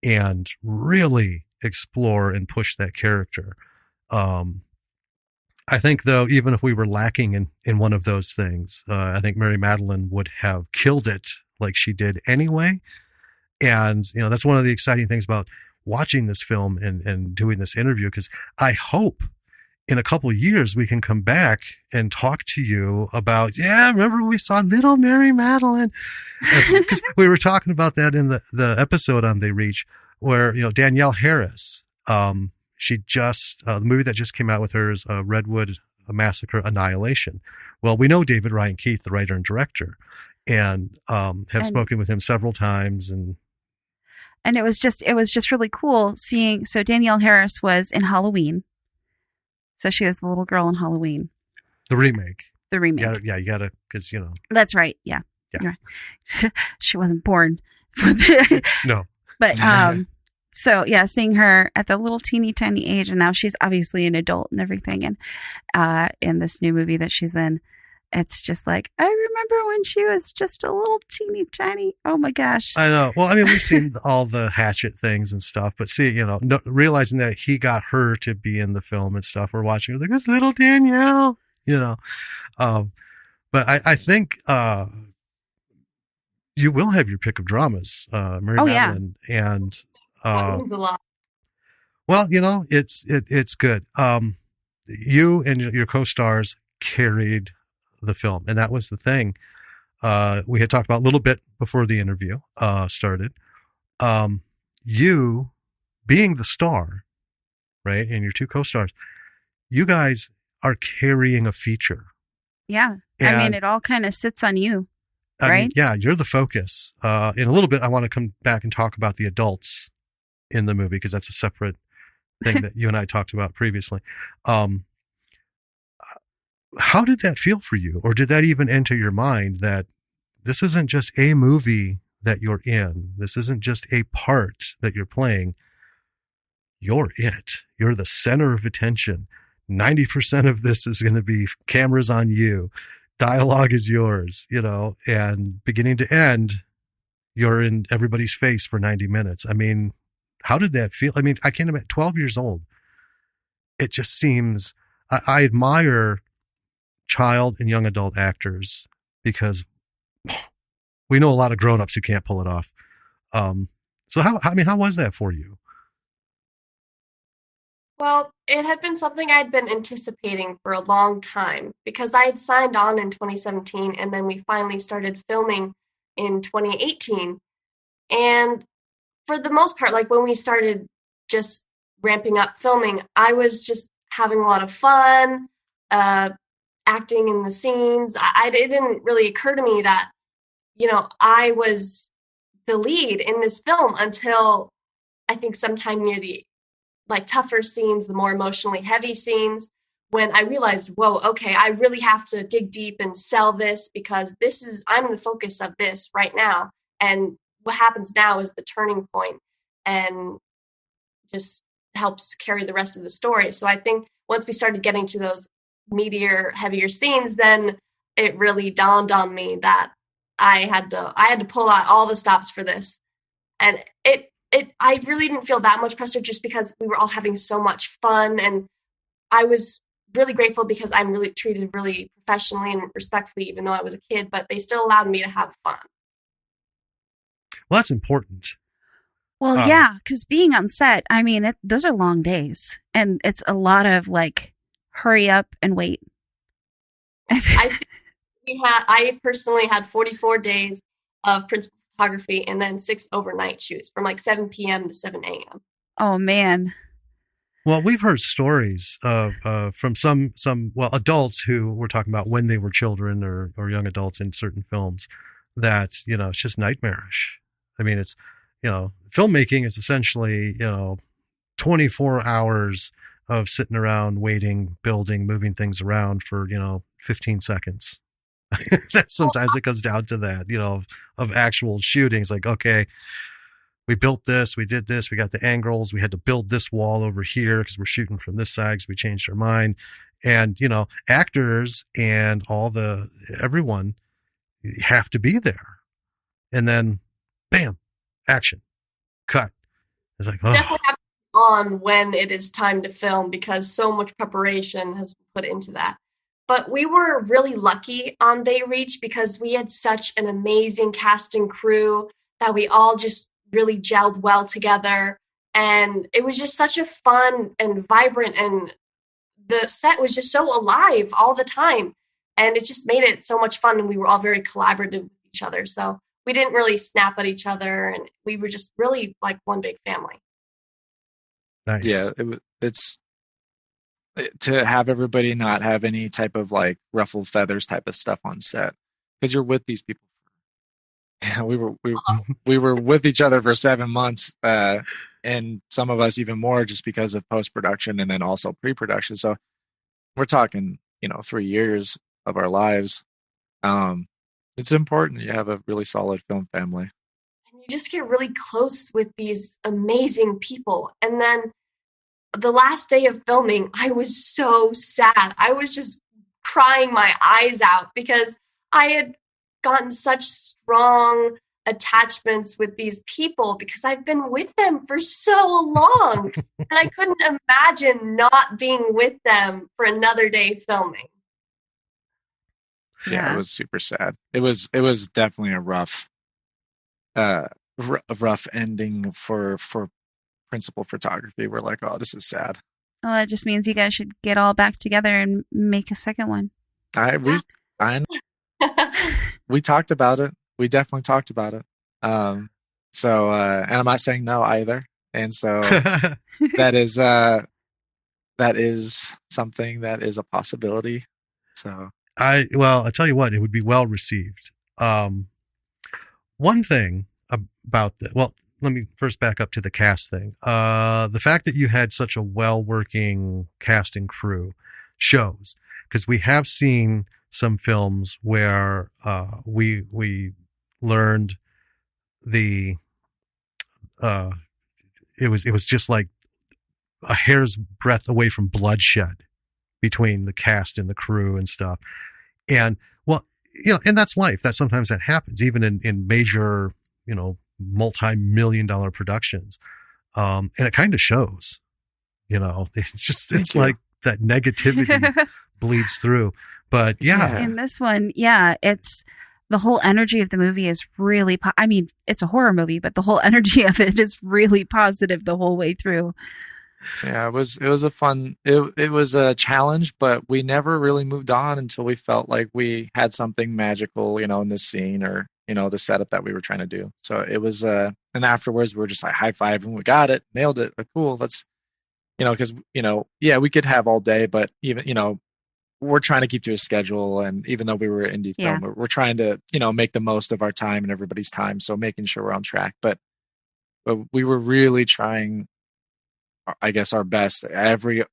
and really explore and push that character. I think, though, even if we were lacking in one of those things, I think Mary Madaline would have killed it like she did anyway. And, that's one of the exciting things about watching this film and doing this interview, because I hope in a couple of years we can come back and talk to you about, remember we saw little Mary Madaline? Because we were talking about that in the episode on They Reach, where, Danielle Harris, she just, the movie that just came out with her is Redwood Massacre Annihilation. Well, we know David Ryan Keith, the writer and director, and have spoken with him several times. And it was just really cool seeing. So Danielle Harris was in Halloween. So she was the little girl in Halloween. The remake. You gotta, because, That's right. Yeah. You're right. She wasn't born. No. But So yeah, seeing her at the little teeny tiny age, and now she's obviously an adult and everything, and in this new movie that she's in, it's just like, I remember when she was just a little teeny tiny. Oh my gosh. I know. Well, I mean, we've seen all the Hatchet things and stuff, but see, realizing that he got her to be in the film and stuff, we're watching her like, this little Danielle, but I think you will have your pick of dramas, Mary Madaline, and That means a lot. well, it's good. You and your co-stars carried the film, and that was the thing. We had talked about a little bit before the interview started. You being the star, right, and your two co-stars, you guys are carrying a feature. Yeah. I mean, it all kind of sits on you, right? I mean, yeah, you're the focus. In a little bit, I want to come back and talk about the adults in the movie, because that's a separate thing that you and I talked about previously. How did that feel for you? Or did that even enter your mind that this isn't just a movie that you're in? This isn't just a part that you're playing. You're it. You're the center of attention. 90% of this is going to be cameras on you. Dialogue is yours, and beginning to end, you're in everybody's face for 90 minutes. I mean, how did that feel? I mean, I can't imagine, 12 years old. It just seems, I admire child and young adult actors, because we know a lot of grown-ups who can't pull it off. So how was that for you? Well, it had been something I'd been anticipating for a long time, because I had signed on in 2017, and then we finally started filming in 2018. And for the most part, like when we started just ramping up filming, I was just having a lot of fun, acting in the scenes. It didn't really occur to me that, I was the lead in this film until I think sometime near the tougher scenes, the more emotionally heavy scenes, when I realized, whoa, okay, I really have to dig deep and sell this, because I'm the focus of this right now. And what happens now is the turning point, and just helps carry the rest of the story. So I think once we started getting to those meatier, heavier scenes, then it really dawned on me that I had to pull out all the stops for this. And I really didn't feel that much pressure, just because we were all having so much fun, and I was really grateful because I'm really treated really professionally and respectfully, even though I was a kid, but they still allowed me to have fun. Well, that's important. Well, yeah, because being on set, I mean, those are long days, and it's a lot of hurry up and wait. I personally had 44 days of principal photography, and then 6 overnight shoots from 7 p.m. to 7 a.m. Oh man. Well, we've heard stories from some adults who were talking about when they were children or young adults in certain films, that it's just nightmarish. I mean, it's filmmaking is essentially 24 hours of sitting around waiting, building, moving things around for 15 seconds. That sometimes it comes down to that, of actual shootings. Like, okay, we built this, we did this, we got the angles, we had to build this wall over here because we're shooting from this side because we changed our mind. And, actors and everyone have to be there. And then, bam, action, cut. It's like, oh. Definitely have to be on when it is time to film, because so much preparation has been put into that. But we were really lucky on They Reach, because we had such an amazing cast and crew that we all just really gelled well together. And it was just such a fun and vibrant, and the set was just so alive all the time. And it just made it so much fun, and we were all very collaborative with each other. So we didn't really snap at each other, and we were just really like one big family. Nice. Yeah, it's to have everybody not have any type of ruffled feathers type of stuff on set, because you're with these people. We were with each other for 7 months, and some of us even more, just because of post-production and then also pre-production. So we're talking 3 years of our lives. It's important you have a really solid film family. And you just get really close with these amazing people. And then the last day of filming, I was so sad. I was just crying my eyes out because I had gotten such strong attachments with these people because I've been with them for so long. And I couldn't imagine not being with them for another day filming. Yeah, it was super sad. It was definitely a rough ending for principal photography. We're like, oh, this is sad. Well, that just means you guys should get all back together and make a second one. We talked about it. We definitely talked about it. And I'm not saying no either. And so that is something that is a possibility. So I tell you what, it would be well received. One thing about let me first back up to the cast thing. The fact that you had such a well-working cast and crew shows, because we have seen some films where we learned it was just like a hair's breadth away from bloodshed between the cast and the crew and stuff. And and that's life. That sometimes that happens, even in major, multi-million-dollar productions. And it kind of shows, it's like that negativity bleeds through. But in this one, it's the whole energy of the movie is really, it's a horror movie, but the whole energy of it is really positive the whole way through. Yeah, it was a fun, it was a challenge, but we never really moved on until we felt like we had something magical, in this scene or, the setup that we were trying to do. So it was, and afterwards we were just like high-fiving, we got it, nailed it, cool, let's, because, we could have all day, but even, we're trying to keep to a schedule. And even though we were indie film, we're trying to, make the most of our time and everybody's time. So making sure we're on track, but we were really trying, I guess, our best. Every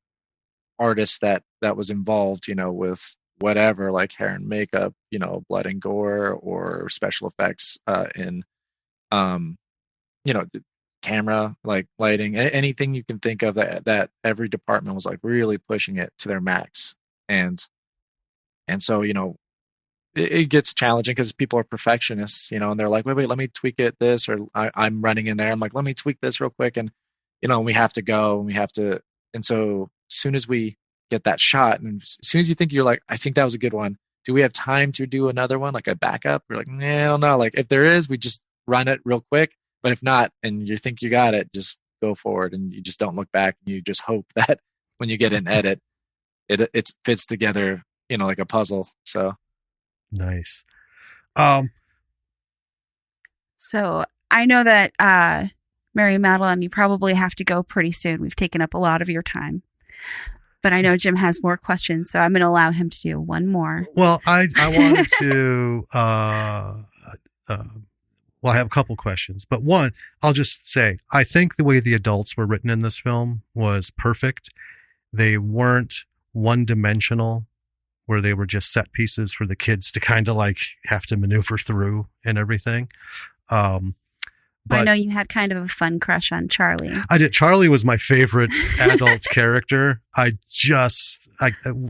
artist that was involved, with whatever, like hair and makeup, blood and gore or special effects, in, camera, like lighting, anything you can think of that every department was like really pushing it to their max. And so, it gets challenging because people are perfectionists, and they're like, wait, let me tweak it this, or I'm running in there. I'm like, let me tweak this real quick. And, we have to go and and so as soon as we get that shot and as soon as you think you're like, I think that was a good one. Do we have time to do another one? Like a backup? We're like, nah, I don't know. Like if there is, we just run it real quick, but if not, and you think you got it, just go forward and you just don't look back. And you just hope that when you get an edit, it fits together, like a puzzle. So nice. So I know that Mary Madaline, you probably have to go pretty soon. We've taken up a lot of your time, but I know Jim has more questions, so I'm going to allow him to do one more. Well, I wanted to. I have a couple questions, but one, I'll just say, I think the way the adults were written in this film was perfect. They weren't one-dimensional, where they were just set pieces for the kids to kind of like have to maneuver through and everything. But I know you had kind of a fun crush on Charlie. I did. Charlie was my favorite adult character.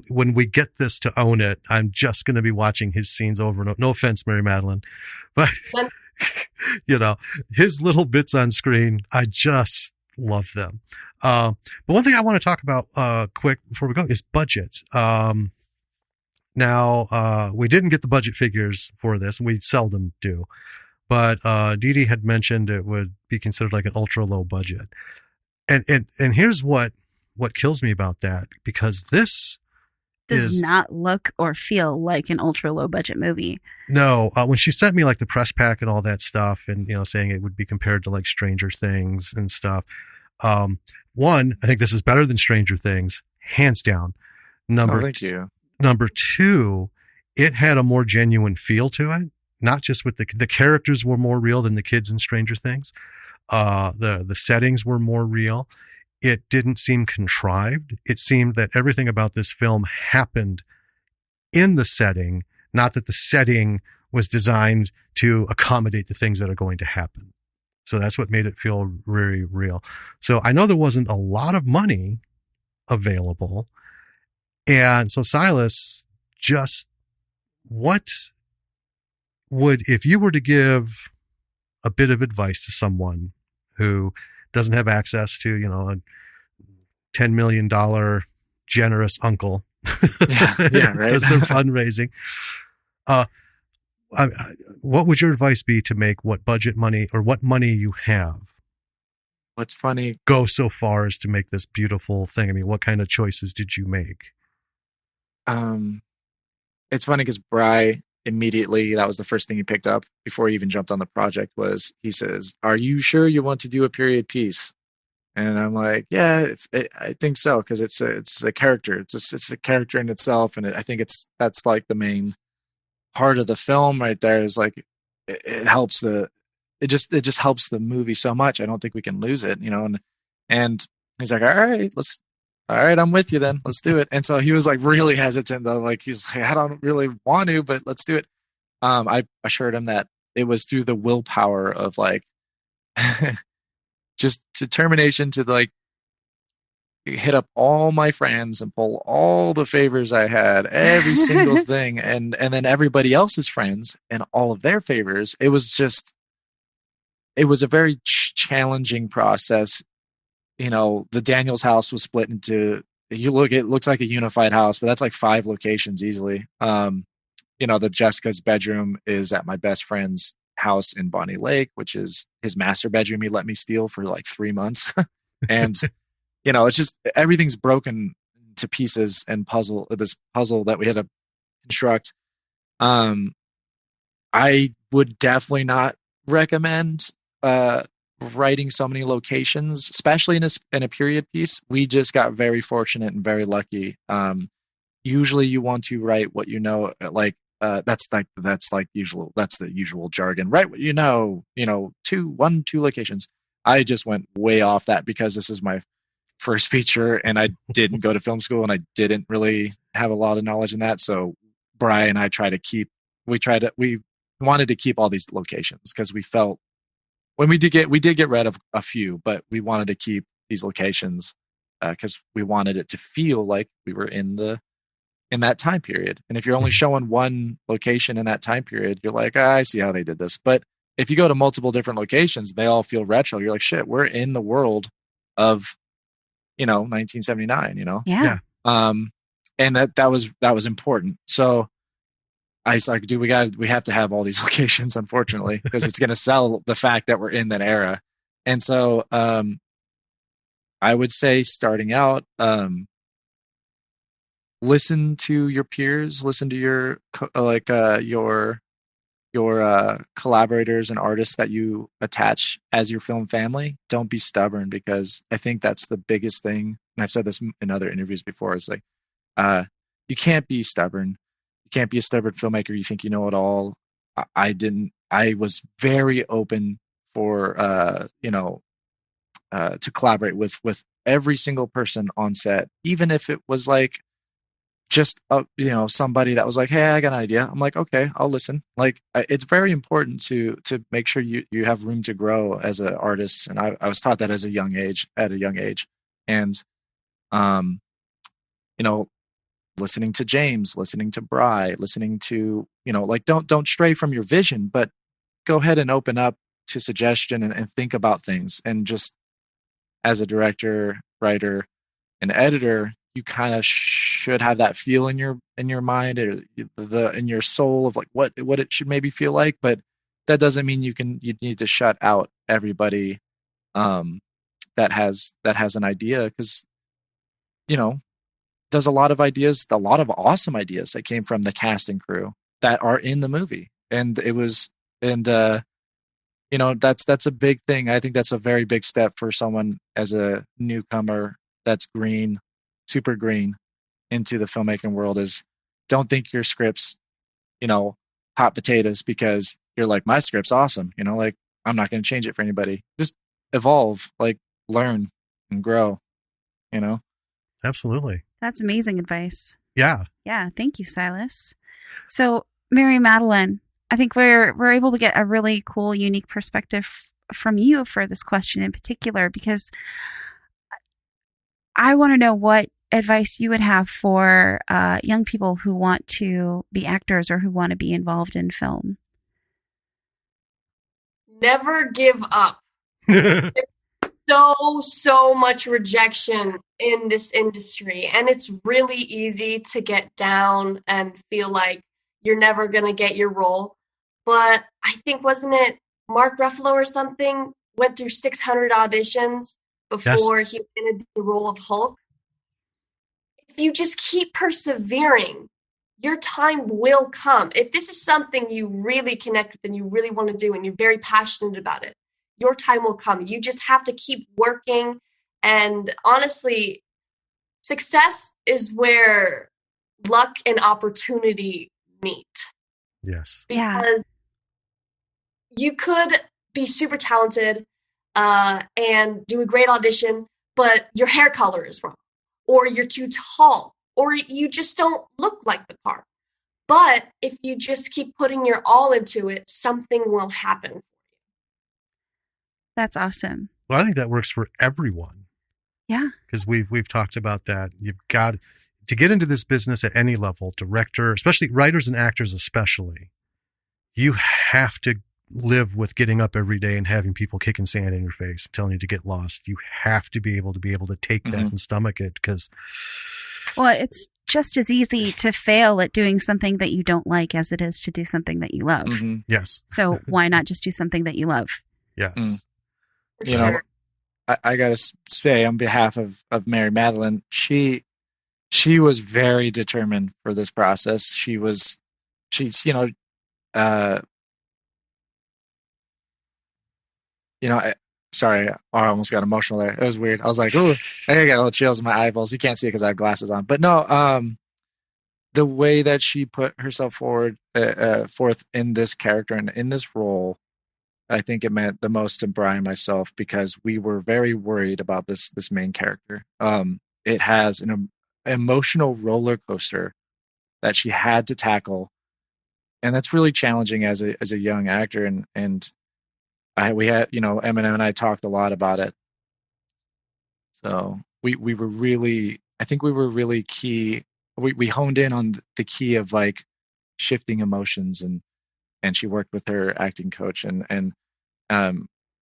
When we get this to own it, I'm just going to be watching his scenes over and over. No offense, Mary Madaline, but his little bits on screen, I just love them. But one thing I want to talk about quick before we go is budget. Now, we didn't get the budget figures for this, and we seldom do. But Dee Dee had mentioned it would be considered like an ultra low budget. And here's what kills me about that, because this does not look or feel like an ultra low budget movie. No, when she sent me like the press pack and all that stuff, and saying it would be compared to like Stranger Things and stuff. One, I think this is better than Stranger Things, hands down. Thank you. Number two, it had a more genuine feel to it. Not just with the characters were more real than the kids in Stranger Things. The settings were more real. It didn't seem contrived. It seemed that everything about this film happened in the setting, not that the setting was designed to accommodate the things that are going to happen. So that's what made it feel very real. So I know there wasn't a lot of money available. And so Sylas, just what would, if you were to give a bit of advice to someone who doesn't have access to, a $10 million generous uncle Yeah, right. does their fundraising, what would your advice be to make what budget money or what money you have What's funny, go so far as to make this beautiful thing? I mean, what kind of choices did you make? it's funny because Bry immediately, that was the first thing he picked up before he even jumped on the project, was he says, "Are you sure you want to do a period piece?" And I'm like, "Yeah, I think so, because it's a character. It's a character in itself, and I think that's like the main part of the film right there. Is like it helps it just helps the movie so much. I don't think we can lose it, And he's like, all right, I'm with you then. Let's do it." And so he was like really hesitant though. Like he's like, "I don't really want to, but let's do it." I assured him that it was through the willpower of like just determination to like hit up all my friends and pull all the favors I had, every single thing, and then everybody else's friends and all of their favors. It was a very challenging process. The Daniels house was split into, it looks like a unified house, but that's like 5 locations easily. The Jessica's bedroom is at my best friend's house in Bonnie Lake, which is his master bedroom he let me steal for like 3 months. And, it's just everything's broken to pieces and this puzzle that we had to construct. I would definitely not recommend writing so many locations, especially in a period piece. We just got very fortunate and very lucky. Usually you want to write what that's the usual jargon. Write what 2 locations. I just went way off that because this is my first feature and I didn't go to film school and I didn't really have a lot of knowledge in that. So Brian and I we wanted to keep all these locations because we felt when we did get rid of a few, but we wanted to keep these locations because we wanted it to feel like we were in that time period. And if you're only showing one location in that time period, you're like, I see how they did this. But if you go to multiple different locations, they all feel retro. You're like, shit, we're in the world of 1979. Yeah. And that was important. So I was like, dude, we have to have all these locations, unfortunately, because it's going to sell the fact that we're in that era. And so, I would say starting out, listen to your peers, listen to your collaborators and artists that you attach as your film family. Don't be stubborn, because I think that's the biggest thing. And I've said this in other interviews before. It's like, you can't be stubborn. You can't be a stubborn filmmaker. You think you know it all. I didn't. I was very open for to collaborate with every single person on set, even if it was like just somebody that was like, "Hey, I got an idea." I'm like, "Okay, I'll listen." Like, it's very important to make sure you have room to grow as an artist, and I was taught that at a young age, and listening to James, listening to Bry, listening to don't stray from your vision, but go ahead and open up to suggestion and think about things. And just as a director, writer, and editor, you kind of should have that feel in your mind or in your soul of like what it should maybe feel like. But that doesn't mean you need to shut out everybody that has an idea, because there's a lot of awesome ideas that came from the cast and crew that are in the movie. And that's a big thing. I think that's a very big step for someone as a newcomer that's green, super green into the filmmaking world, is don't think your script's, hot potatoes because you're like, my script's awesome. Like, I'm not going to change it for anybody. Just evolve, like learn and grow, Absolutely. That's amazing advice. Yeah. Yeah. Thank you, Sylas. So, Mary Madaline, I think we're able to get a really cool, unique perspective from you for this question in particular, because I want to know what advice you would have for young people who want to be actors or who want to be involved in film. Never give up. So much rejection in this industry, and it's really easy to get down and feel like you're never going to get your role. But I think, wasn't it Mark Ruffalo or something, went through 600 auditions before he landed the role of Hulk? If you just keep persevering, your time will come. If this is something you really connect with and you really want to do and you're very passionate about it, your time will come. You just have to keep working. And honestly, success is where luck and opportunity meet. Yes. Because you could be super talented and do a great audition, but your hair color is wrong, or you're too tall, or you just don't look like the part. But if you just keep putting your all into it, something will happen. That's awesome. Well, I think that works for everyone. Yeah. Because we've talked about that. You've got to get into this business at any level, director, especially writers and actors especially. You have to live with getting up every day and having people kicking sand in your face, telling you to get lost. You have to be able to take that and stomach it, because well, it's just as easy to fail at doing something that you don't like as it is to do something that you love. Mm-hmm. Yes. So why not just do something that you love? Yes. Mm. You know, I got to say on behalf of Mary Madaline, she was very determined for this process. She's, sorry, I almost got emotional there. It was weird. I was like, ooh, I got a little chills in my eyeballs. You can't see it because I have glasses on. But no, the way that she put herself forth in this character and in this role, I think it meant the most to Brian and myself, because we were very worried about this main character. It has an emotional roller coaster that she had to tackle, and that's really challenging as a young actor. And we had, Eminem and I talked a lot about it. So we were really, I think we were really key. We honed in on the key of like shifting emotions, and she worked with her acting coach, and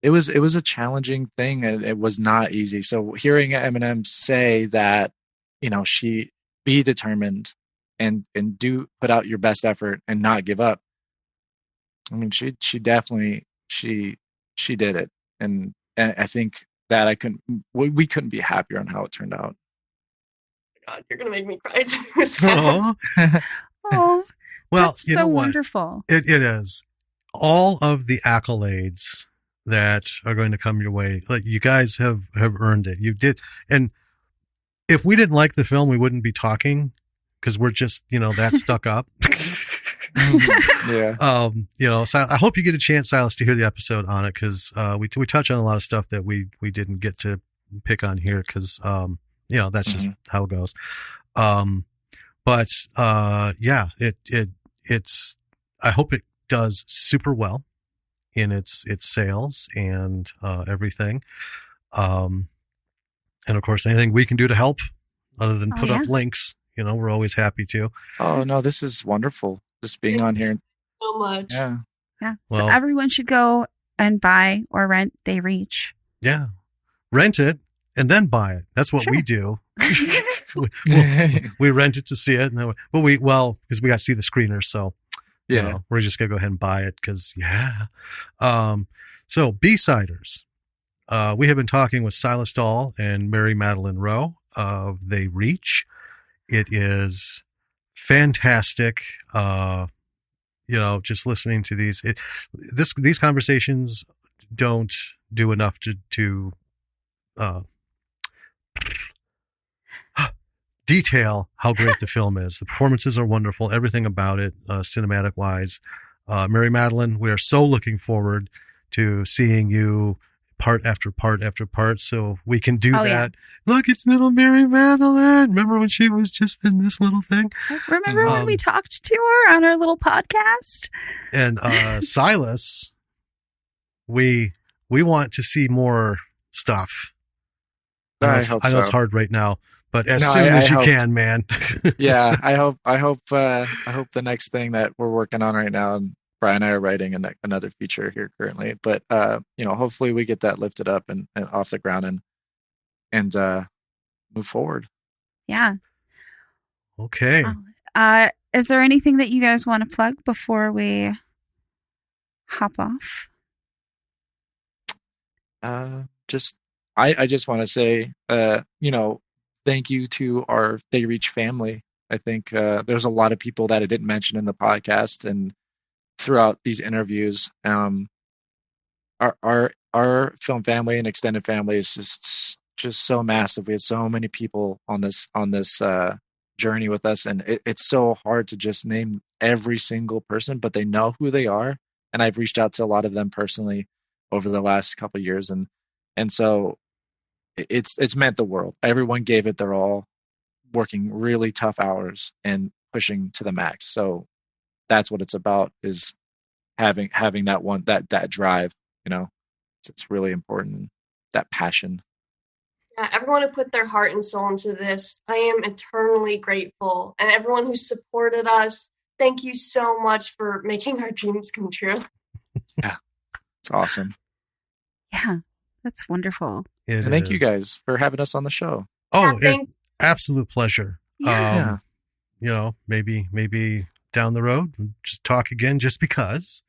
it was a challenging thing, and it was not easy. So hearing Eminem say that, she be determined and do put out your best effort and not give up. I mean, she definitely she did it, and I think that we couldn't be happier on how it turned out. Oh God, you're gonna make me cry. Oh, well, that's so wonderful. It is. All of the accolades that are going to come your way, like, you guys have earned it. You did. And if we didn't like the film, we wouldn't be talking, because we're just, that stuck up. Yeah. So I hope you get a chance, Sylas, to hear the episode on it, because we touch on a lot of stuff that we didn't get to pick on here, because that's just how it goes. But it's I hope it does super well in its sales and everything. And of course, anything we can do to help, other than put up links, we're always happy to. Oh no, this is wonderful. Just being on here. So much. Yeah. Well, so everyone should go and buy or rent They Reach. Yeah. Rent it and then buy it. That's what we do. we rent it to see it. Because we got to see the screener. So we're just going to go ahead and buy it, because so B-Siders. We have been talking with Sylas Dall and Mary Madaline Roe of They Reach. It is fantastic. Just listening to these conversations don't do enough to detail how great the film is. The performances are wonderful. Everything about it, cinematic wise. Mary Madaline, we are so looking forward to seeing you part after part after part, so we can do that. Yeah. Look, it's little Mary Madaline. Remember when she was just in this little thing? Remember when we talked to her on our little podcast? And Sylas, we we want to see more stuff. I hope I know it's so. hard right now, but as No, soon as you hope- can, man. Yeah, I hope the next thing that we're working on right now, and Brian and I are writing another feature here currently, but hopefully we get that lifted up and off the ground and move forward. Yeah. Okay. Is there anything that you guys want to plug before we hop off? I just want to say, thank you to our They Reach family. I think there's a lot of people that I didn't mention in the podcast and throughout these interviews. Our film family and extended family is just so massive. We had so many people on this journey with us, and it's so hard to just name every single person, but they know who they are. And I've reached out to a lot of them personally over the last couple of years, and so it's meant the world. Everyone gave it their all, working really tough hours and pushing to the max. So that's what it's about, is having that drive. It's really important, that passion. Yeah, everyone who put their heart and soul into this, I am eternally grateful. And everyone who supported us, thank you so much for making our dreams come true. Yeah, it's awesome. Yeah, that's wonderful. And thank you guys for having us on the show. Oh, absolute pleasure. Yeah. Maybe down the road, we'll just talk again just because.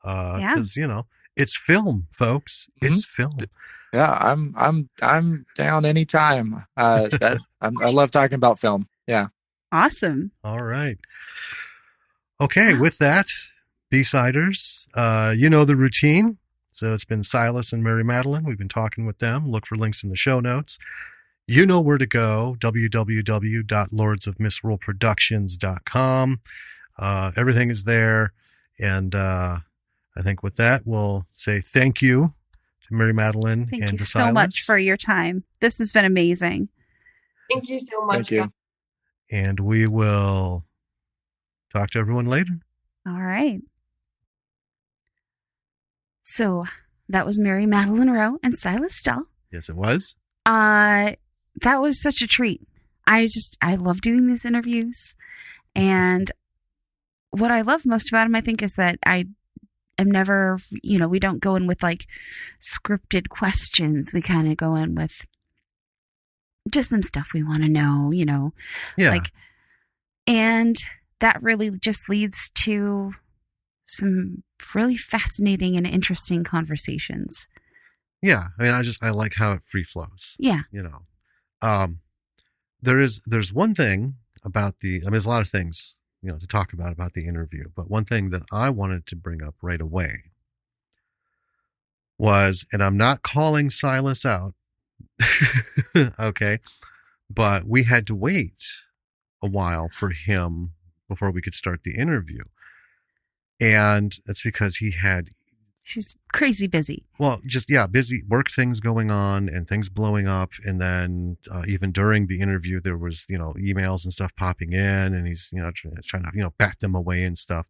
Because it's film, folks. It's film. Yeah, I'm down anytime. I love talking about film. Yeah. Awesome. All right. Okay, with that, B-siders, you know the routine. So it's been Sylas and Mary Madaline. We've been talking with them. Look for links in the show notes. You know where to go, www.lordsofmisruleproductions.com. Everything is there. And I think with that, we'll say thank you to Mary Madaline Thank and you to so Sylas. much for your time. This has been amazing. Thank you so much. Thank you. And we will talk to everyone later. All right. So that was Mary Madaline Roe and Sylas Dall. Yes, it was. That was such a treat. I love doing these interviews. And what I love most about them, I think, is that I am never, we don't go in with like scripted questions. We kind of go in with just some stuff we want to know, Yeah. And that really just leads to some really fascinating and interesting conversations. Yeah. I mean, I like how it free flows. Yeah. There's one thing about there's a lot of things, to talk about the interview, but one thing that I wanted to bring up right away was, and I'm not calling Sylas out, okay, but we had to wait a while for him before we could start the interview. And that's because she's crazy busy. Well, just, busy work things going on and things blowing up. And then even during the interview, there was, emails and stuff popping in, and he's, trying to, bat them away and stuff.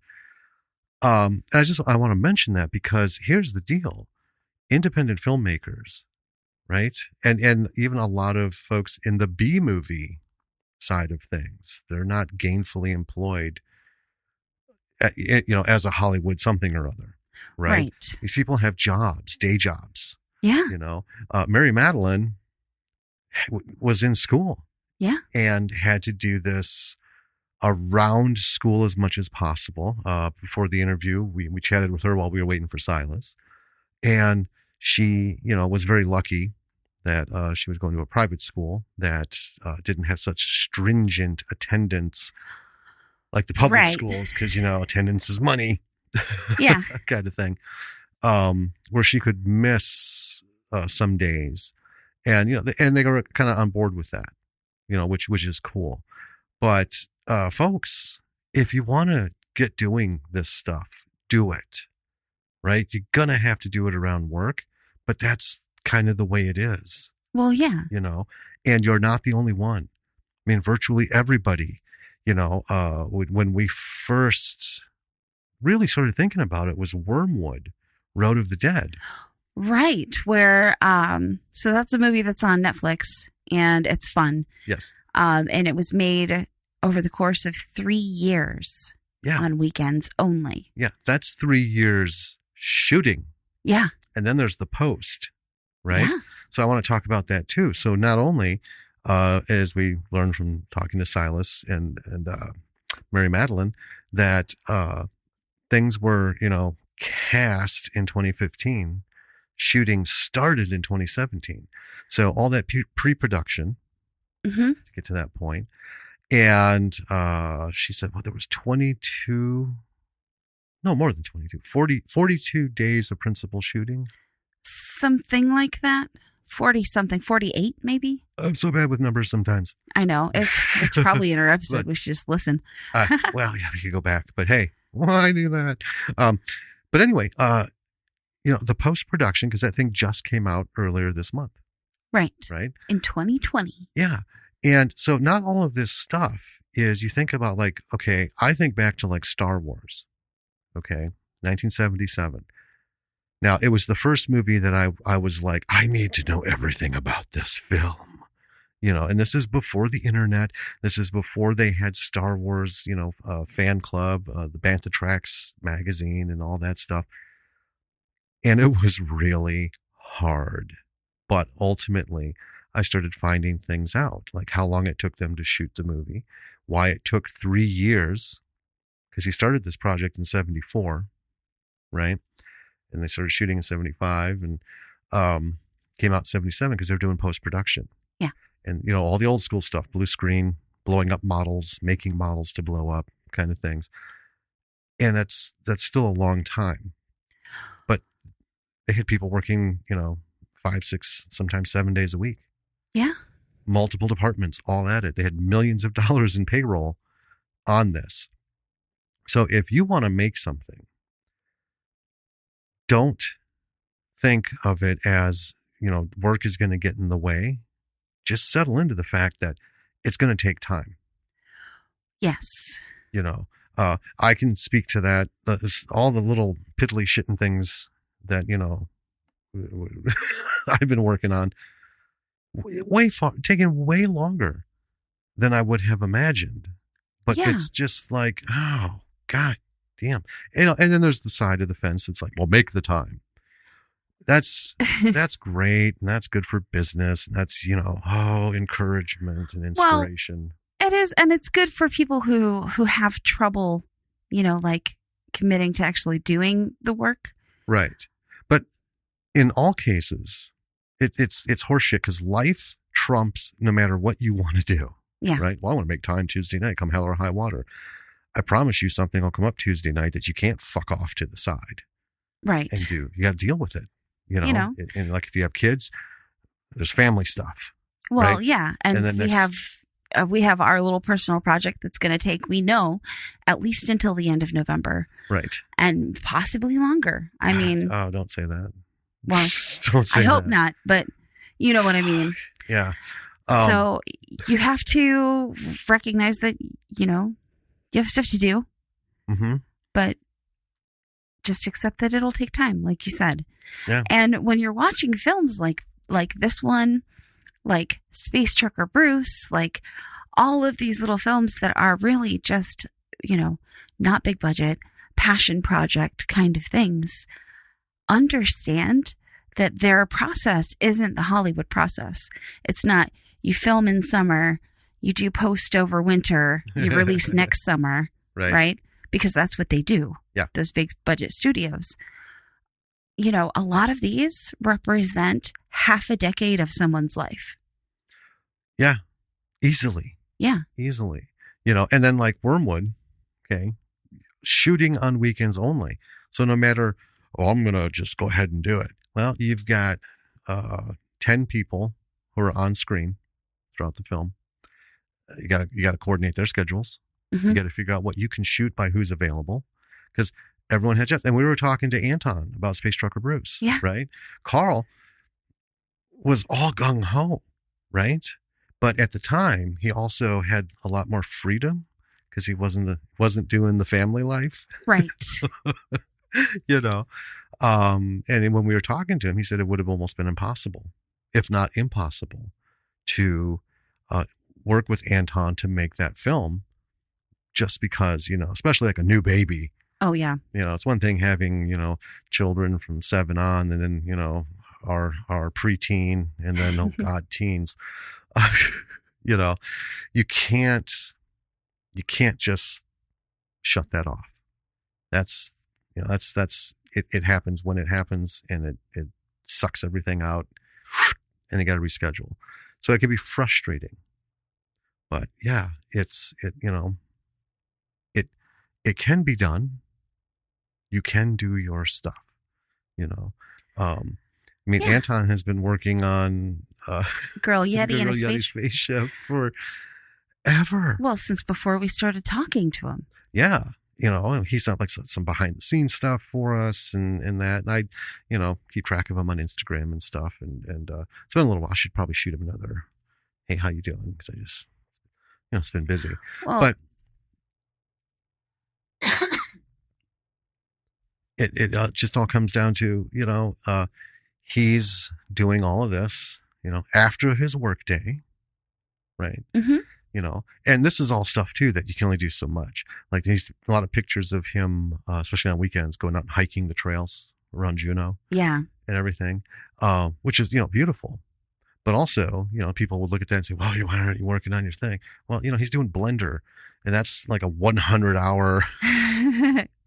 And I want to mention that because here's the deal. Independent filmmakers, right? And even a lot of folks in the B movie side of things, they're not gainfully employed, as a Hollywood something or other. Right. These people have jobs, day jobs. Yeah. Mary Madaline was in school. Yeah. And had to do this around school as much as possible. Before the interview, we chatted with her while we were waiting for Sylas. And she, was very lucky that she was going to a private school that didn't have such stringent attendance like the public schools, because, attendance is money. Yeah. Kind of thing. Where she could miss some days. And, and they were kind of on board with that, which is cool. But folks, if you want to get doing this stuff, do it. Right? You're going to have to do it around work, but that's kind of the way it is. Well, yeah. And you're not the only one. I mean, virtually everybody, when we first really started thinking about it, was Wormwood, Road of the Dead. Right. Where, so that's a movie that's on Netflix and it's fun. Yes. And it was made over the course of 3 years on weekends only. Yeah. That's 3 years shooting. Yeah. And then there's the post, right? Yeah. So I want to talk about that too. So not only, as we learned from talking to Sylas and Mary Madaline, that, things were, cast in 2015. Shooting started in 2017. So all that pre-production to get to that point. And she said, well, there was 42 days of principal shooting. Something like that. 48 maybe. I'm so bad with numbers sometimes. I know. It's probably in our episode. We should just listen. Well, yeah, we could go back. But hey, why do that? But anyway, the post-production, because that thing just came out earlier this month. Right. Right. In 2020. Yeah. And so not all of this stuff is, you think about like, okay, I think back to like Star Wars. Okay. 1977. Now, it was the first movie that I was like, I need to know everything about this film. And this is before the internet. This is before they had Star Wars, fan club, the Bantha Tracks magazine and all that stuff. And it was really hard. But ultimately, I started finding things out, like how long it took them to shoot the movie, why it took 3 years, because he started this project in 74, right? And they started shooting in 75 and came out in 77 because they're doing post-production. Yeah. And, all the old school stuff, blue screen, blowing up models, making models to blow up kind of things. And that's still a long time. But they had people working, 5, 6, sometimes 7 days a week. Yeah. Multiple departments, all at it. They had millions of dollars in payroll on this. So if you want to make something, don't think of it as, work is going to get in the way. Just settle into the fact that it's going to take time. Yes. I can speak to that. All the little piddly shitting things that, I've been working on taking way longer than I would have imagined. But it's just like, oh, God damn. And then there's the side of the fence that's like, well, make the time. That's great. And that's good for business. And that's, encouragement and inspiration. Well, it is. And it's good for people who have trouble, like committing to actually doing the work. Right. But in all cases, it's horseshit because life trumps no matter what you want to do. Yeah. Right. Well, I want to make time Tuesday night, come hell or high water. I promise you something will come up Tuesday night that you can't fuck off to the side. Right. And do. You got to deal with it. And like if you have kids, there's family stuff. Well, right? yeah. And then we have our little personal project that's going to take, we know, at least until the end of November. Right. And possibly longer. I mean. Oh, don't say that. Well, don't say I hope that. not, but you know what I mean. Yeah. So you have to recognize that, you have stuff to do, but just accept that it'll take time, like you said. Yeah. And when you're watching films like this one, like Space Trucker Bruce, like all of these little films that are really just, not big budget, passion project kind of things, understand that their process isn't the Hollywood process. It's not you film in summer, you do post over winter, you release next summer, right? Because that's what they do. Yeah. Those big budget studios. A lot of these represent half a decade of someone's life. Yeah. Easily. Yeah. Easily. And then like Wormwood, okay, shooting on weekends only. So no matter, I'm going to just go ahead and do it. Well, you've got 10 people who are on screen throughout the film. You got to coordinate their schedules. You got to figure out what you can shoot by who's available, because everyone has jobs. And we were talking to Anton about Space Trucker Bruce, right? Carl was all gung ho, right? But at the time, he also had a lot more freedom because he wasn't doing the family life, right? And then when we were talking to him, he said it would have almost been impossible, if not impossible, to work with Anton to make that film, just because, especially like a new baby. Oh, yeah. It's one thing having, children from 7 on, and then, our preteen, and then, oh God, teens. You can't just shut that off. That's it happens when it happens, and it sucks everything out, and you got to reschedule. So it can be frustrating, but yeah, it can be done. You can do your stuff, Anton has been working on Girl Yeti and a spaceship forever. Well, since before we started talking to him. Yeah. He's done like some behind the scenes stuff for us and that. And I, keep track of him on Instagram and stuff. And it's been a little while. I should probably shoot him another, hey, how you doing? Because I just, it's been busy. Well, but it just all comes down to, he's doing all of this, after his work day, right? Mm-hmm. And this is all stuff too that you can only do so much. Like there's a lot of pictures of him, especially on weekends, going out and hiking the trails around Juneau. Yeah. And everything, which is, beautiful. But also, people would look at that and say, well, why aren't you working on your thing? Well, he's doing Blender, and that's like a 100-hour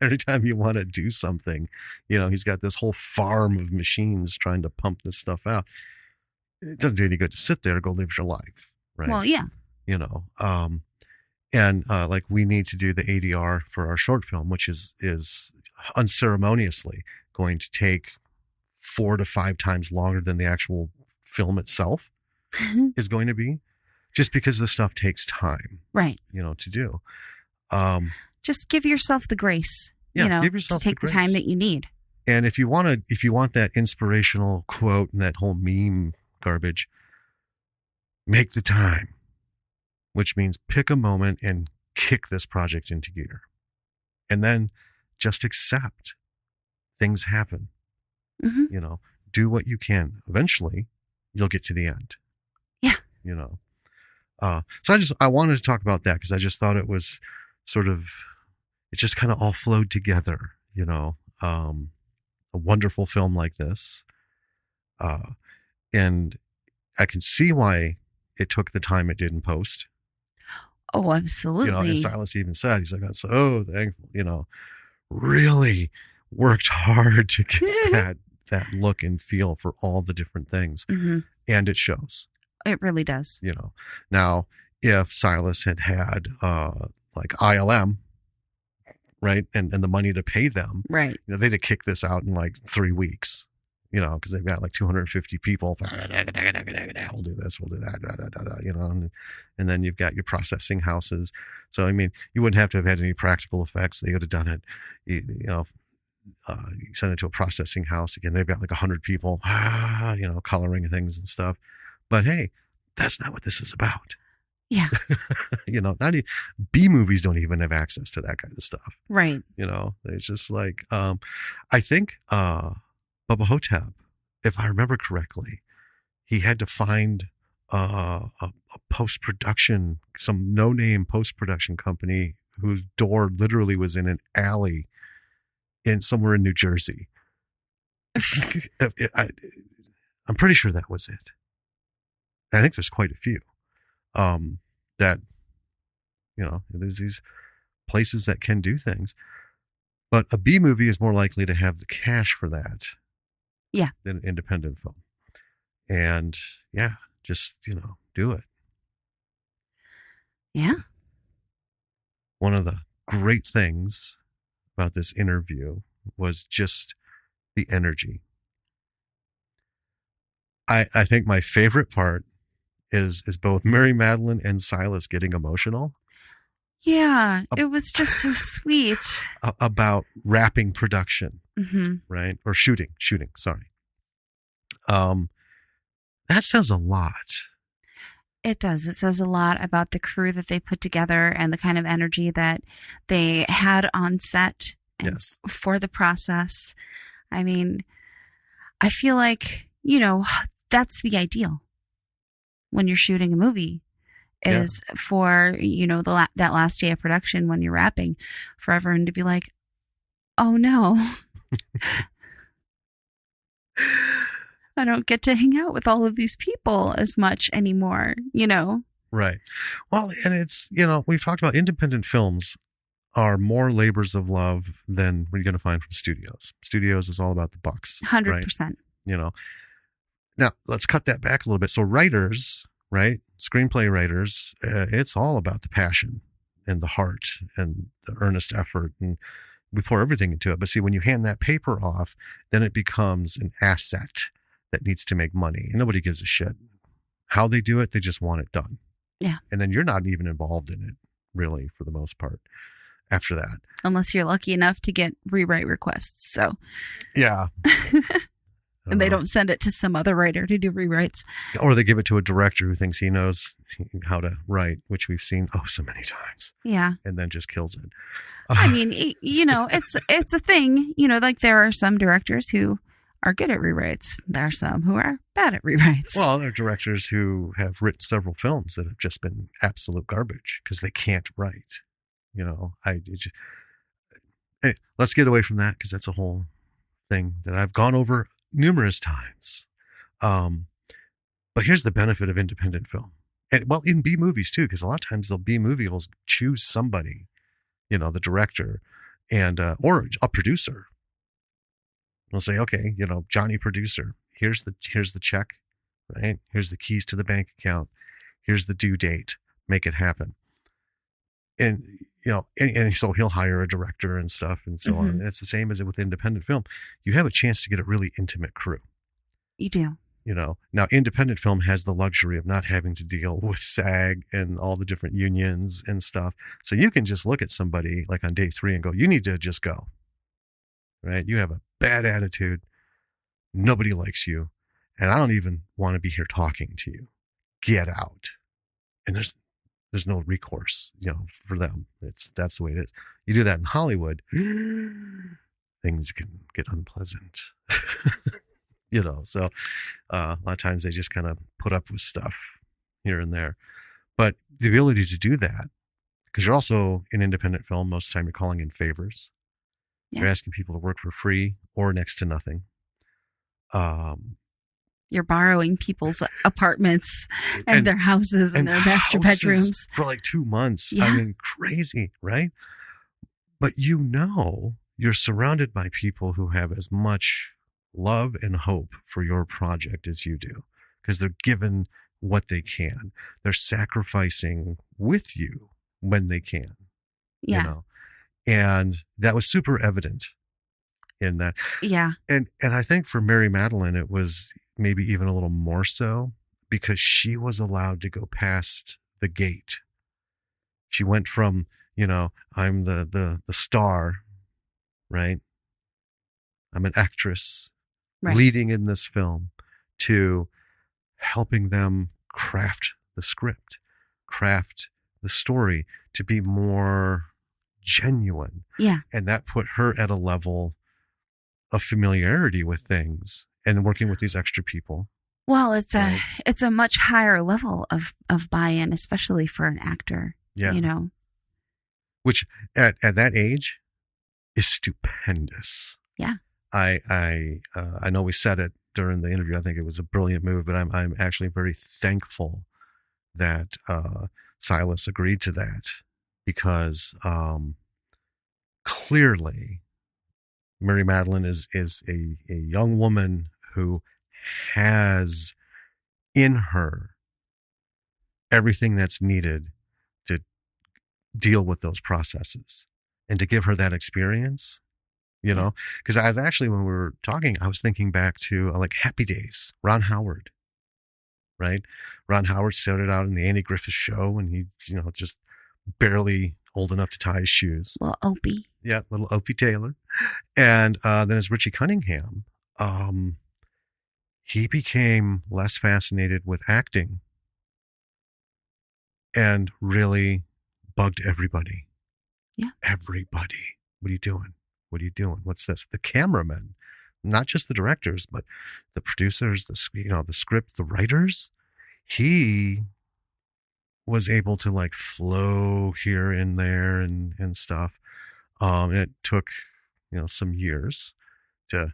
every time you want to do something. He's got this whole farm of machines trying to pump this stuff out. It doesn't do any good to sit there and go live your life, right? Well, yeah. Like we need to do the ADR for our short film, which is unceremoniously going to take 4 to 5 times longer than the actual film itself is going to be, just because this stuff takes time, right? To do. Just give yourself the grace, give yourself to take the time that you need. And if you want that inspirational quote and that whole meme garbage, make the time. Which means pick a moment and kick this project into gear. And then just accept things happen. Mm-hmm. Do what you can. Eventually, you'll get to the end. Yeah. So I wanted to talk about that because I just thought it was it just kind of all flowed together, a wonderful film like this. And I can see why it took the time it did in post. Oh, absolutely. And Sylas even said, he's like, I'm so thankful, really worked hard to get that look and feel for all the different things. Mm-hmm. And it shows. It really does. Now, if Sylas had like ILM, right, and the money to pay them, right, they'd have kicked this out in like 3 weeks. Because they've got like 250 people. We'll do this, we'll do that, and then you've got your processing houses. So, you wouldn't have to have had any practical effects. They would have done it, you send it to a processing house. Again, they've got like 100 people, coloring things and stuff. But hey, that's not what this is about. Yeah. Not even, B movies don't even have access to that kind of stuff. Right. They're just like, I think, Bubba Hotep, if I remember correctly, he had to find a post-production, some no-name post-production company whose door literally was in an alley somewhere in New Jersey. I'm pretty sure that was it. I think there's quite a few that, there's these places that can do things. But a B movie is more likely to have the cash for that. Yeah. Than an independent film. And yeah, just, do it. Yeah. One of the great things about this interview was just the energy. I think my favorite part is both Mary Madaline and Sylas getting emotional. Yeah, it was just so sweet. About wrapping production, mm-hmm. right? Or shooting, sorry. That says a lot. It does. It says a lot about the crew that they put together and the kind of energy that they had on set and yes. for the process. I mean, I feel like, that's the ideal when you're shooting a movie is for, that last day of production when you're wrapping, for everyone to be like, oh no, I don't get to hang out with all of these people as much anymore, Right. Well, and it's, we've talked about independent films are more labors of love than what you're going to find from studios. Studios is all about the bucks. 100%. Right? Now let's cut that back a little bit. So writers, right? Screenplay writers, it's all about the passion and the heart and the earnest effort, and we pour everything into it. But see, when you hand that paper off, then it becomes an asset that needs to make money. And nobody gives a shit how they do it. They just want it done. Yeah. And then you're not even involved in it, really, for the most part, after that. Unless you're lucky enough to get rewrite requests. So. Yeah. And they don't send it to some other writer to do rewrites. Or they give it to a director who thinks he knows how to write, which we've seen so many times. Yeah. And then just kills it. I mean, it's a thing, like there are some directors who are good at rewrites. There are some who are bad at rewrites. Well, there are directors who have written several films that have just been absolute garbage because they can't write. Hey, let's get away from that because that's a whole thing that I've gone over numerous times. But here's the benefit of independent film. And well, in B movies too, because a lot of times the B movie will choose somebody, the director and, or a producer. They'll say, okay, Johnny producer, here's the check, right? Here's the keys to the bank account. Here's the due date. Make it happen. And, and so he'll hire a director and stuff and so on. And it's the same as with independent film. You have a chance to get a really intimate crew. You do. Now independent film has the luxury of not having to deal with SAG and all the different unions and stuff. So you can just look at somebody like on day 3 and go, you need to just go, right? You have a bad attitude. Nobody likes you. And I don't even want to be here talking to you. Get out. And there's no recourse, for them. That's the way it is. You do that in Hollywood, things can get unpleasant. So a lot of times they just kind of put up with stuff here and there. But the ability to do that, because you're also in independent film, most of the time you're calling in favors. Yeah. You're asking people to work for free or next to nothing. You're borrowing people's apartments and their houses and their master bedrooms for like 2 months. Yeah. I mean, crazy, right? But you're surrounded by people who have as much love and hope for your project as you do, because they're given what they can. They're sacrificing with you when they can. Yeah. And that was super evident in that. Yeah. And I think for Mary Madaline, it was maybe even a little more so because she was allowed to go past the gate. She went from, I'm the star, right? I'm an actress leading in this film, to helping them craft the script, craft the story to be more genuine. Yeah. And that put her at a level of familiarity with things and working with these extra people. Well, it's a much higher level of buy-in, especially for an actor. Yeah. Which at that age is stupendous. Yeah. I know we said it during the interview. I think it was a brilliant move, but I'm actually very thankful that Sylas agreed to that, because clearly Mary Madaline is a young woman who has in her everything that's needed to deal with those processes, and to give her that experience, because I've actually, when we were talking, I was thinking back to like Happy Days, Ron Howard, right? Ron Howard started out in the Andy Griffith Show, and he, just barely old enough to tie his shoes. Well, Opie. Yeah, little Opie Taylor. And then as Richie Cunningham, he became less fascinated with acting and really bugged everybody. Yeah. Everybody. What are you doing? What are you doing? What's this? The cameramen not just the directors, but the producers, the script, the writers. He was able to like flow here and there and stuff. It took, some years to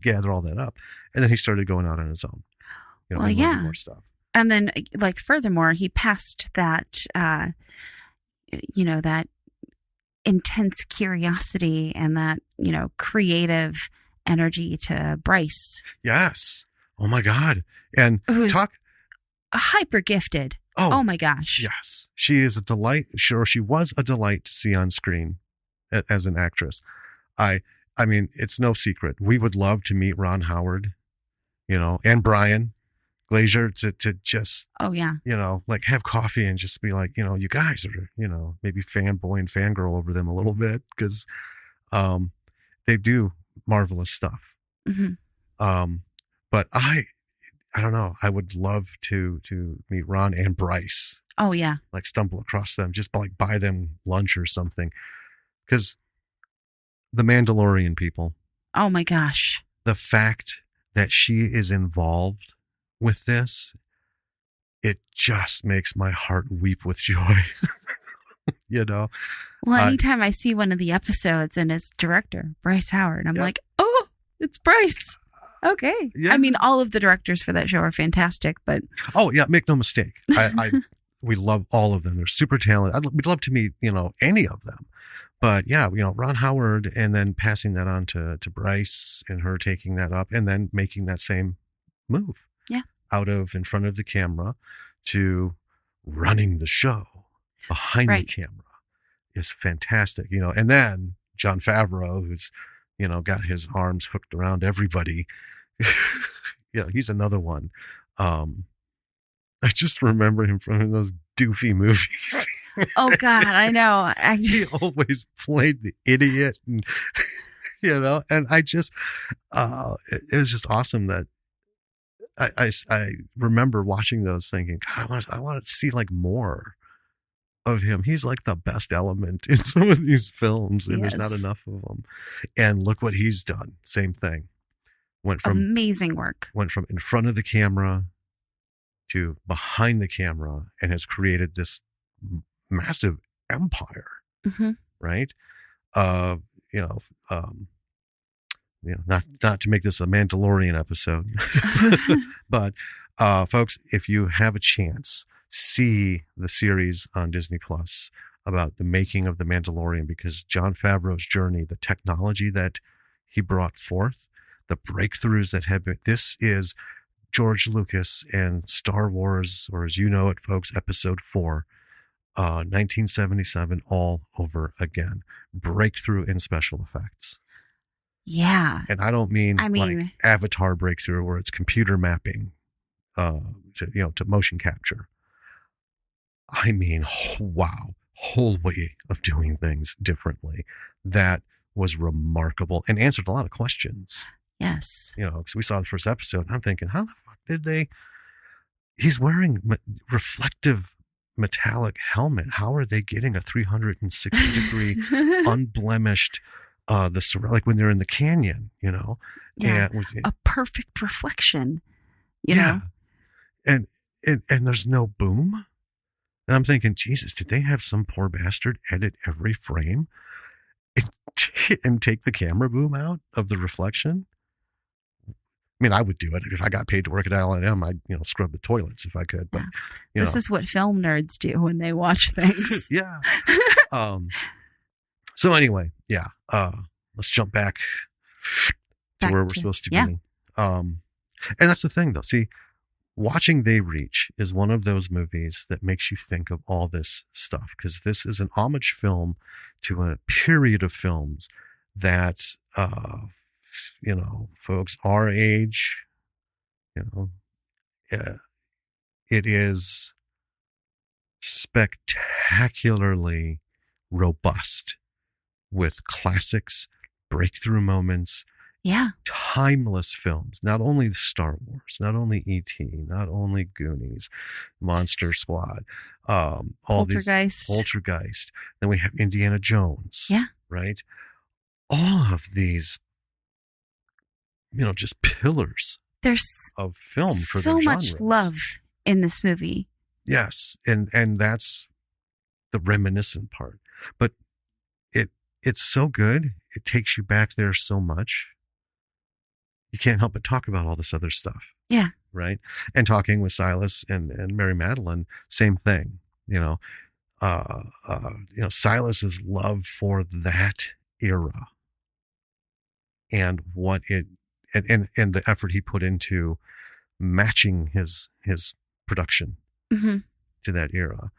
gather all that up. And then he started going out on his own, Well, and yeah. learning more stuff. And then, like, furthermore, he passed that, that intense curiosity and that, creative energy to Bryce. Yes. Oh my God. And who's hyper gifted. Oh my gosh. Yes. She is a delight. Sure. She was a delight to see on screen as an actress. I mean, it's no secret. We would love to meet Ron Howard, and Brian Glazier to just, like have coffee and just be like, you guys are, maybe fanboy and fangirl over them a little bit because they do marvelous stuff. Mm-hmm. But I don't know. I would love to meet Ron and Bryce. Oh yeah. Like stumble across them, just like buy them lunch or something. Because the Mandalorian people. Oh my gosh. The fact that she is involved with this, it just makes my heart weep with joy. Well, anytime I see one of the episodes and it's director Bryce Howard, I'm like, oh, it's Bryce. Okay. Yeah. I mean, all of the directors for that show are fantastic, but make no mistake. We love all of them. They're super talented. We'd love to meet, any of them. But yeah, Ron Howard, and then passing that on to Bryce and her taking that up and then making that same move. Yeah. Out of in front of the camera to running the show behind the camera is fantastic. And then Jon Favreau, who's, got his arms hooked around everybody. He's another one. I just remember him from those doofy movies. Oh God, I know. He always played the idiot, and and I just, it was just awesome that I remember watching those, thinking, God, I want to see like more of him. He's like the best element in some of these films, and there's not enough of them. And look what he's done. Same thing. Went from amazing work. Went from in front of the camera to behind the camera, and has created this massive empire. Mm-hmm. Right? Not to make this a Mandalorian episode, but folks, if you have a chance, see the series on Disney Plus about the making of the Mandalorian, because Jon Favreau's journey, the technology that he brought forth, the breakthroughs that have been, this is George Lucas and Star Wars, or as you know it, folks, Episode 4, 1977, all over again. Breakthrough in special effects. Yeah. And I don't mean like Avatar breakthrough where it's computer mapping to motion capture. I mean, wow, whole way of doing things differently. That was remarkable and answered a lot of questions. Yes. Because we saw the first episode and I'm thinking, how the fuck did they? He's wearing reflective metallic helmet. How are they getting a 360 degree unblemished, like when they're in the canyon, Yeah. A perfect reflection, you know? And there's no boom. And I'm thinking, Jesus, did they have some poor bastard edit every frame and take the camera boom out of the reflection? I mean, I would do it if I got paid to work at L&M. I'd, scrub the toilets if I could. But this is what film nerds do when they watch things. Yeah. So anyway, let's jump back to where we're supposed to be. And that's the thing, though. See, watching They Reach is one of those movies that makes you think of all this stuff, because this is an homage film to a period of films that, folks our age, it is spectacularly robust with classics, breakthrough moments, timeless films. Not only Star Wars, not only E.T., not only Goonies, Monster Squad, all Poltergeist. Then we have Indiana Jones. Yeah. Right? All of these just pillars There's of film for so their much genres. love in this movie. Yes, and that's the reminiscent part. But it's so good. It takes you back there so much. You can't help but talk about all this other stuff. Yeah. Right. And talking with Sylas and Mary Madaline, same thing. Sylas's love for that era and what it and the effort he put into matching his production Mm-hmm. to that era,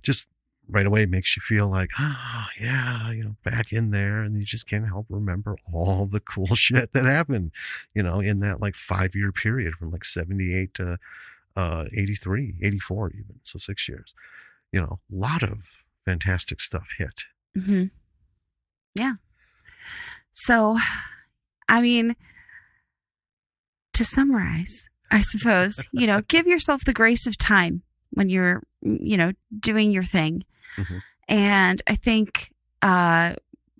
just right away makes you feel like, oh yeah, back in there, and you just can't help remember all the cool shit that happened, in that like 5-year period from like 78 to 83, 84 even. So 6 years, a lot of fantastic stuff hit. Mm-hmm. Yeah. So, I mean, to summarize, I suppose, give yourself the grace of time when you're, doing your thing. Mm-hmm. And I think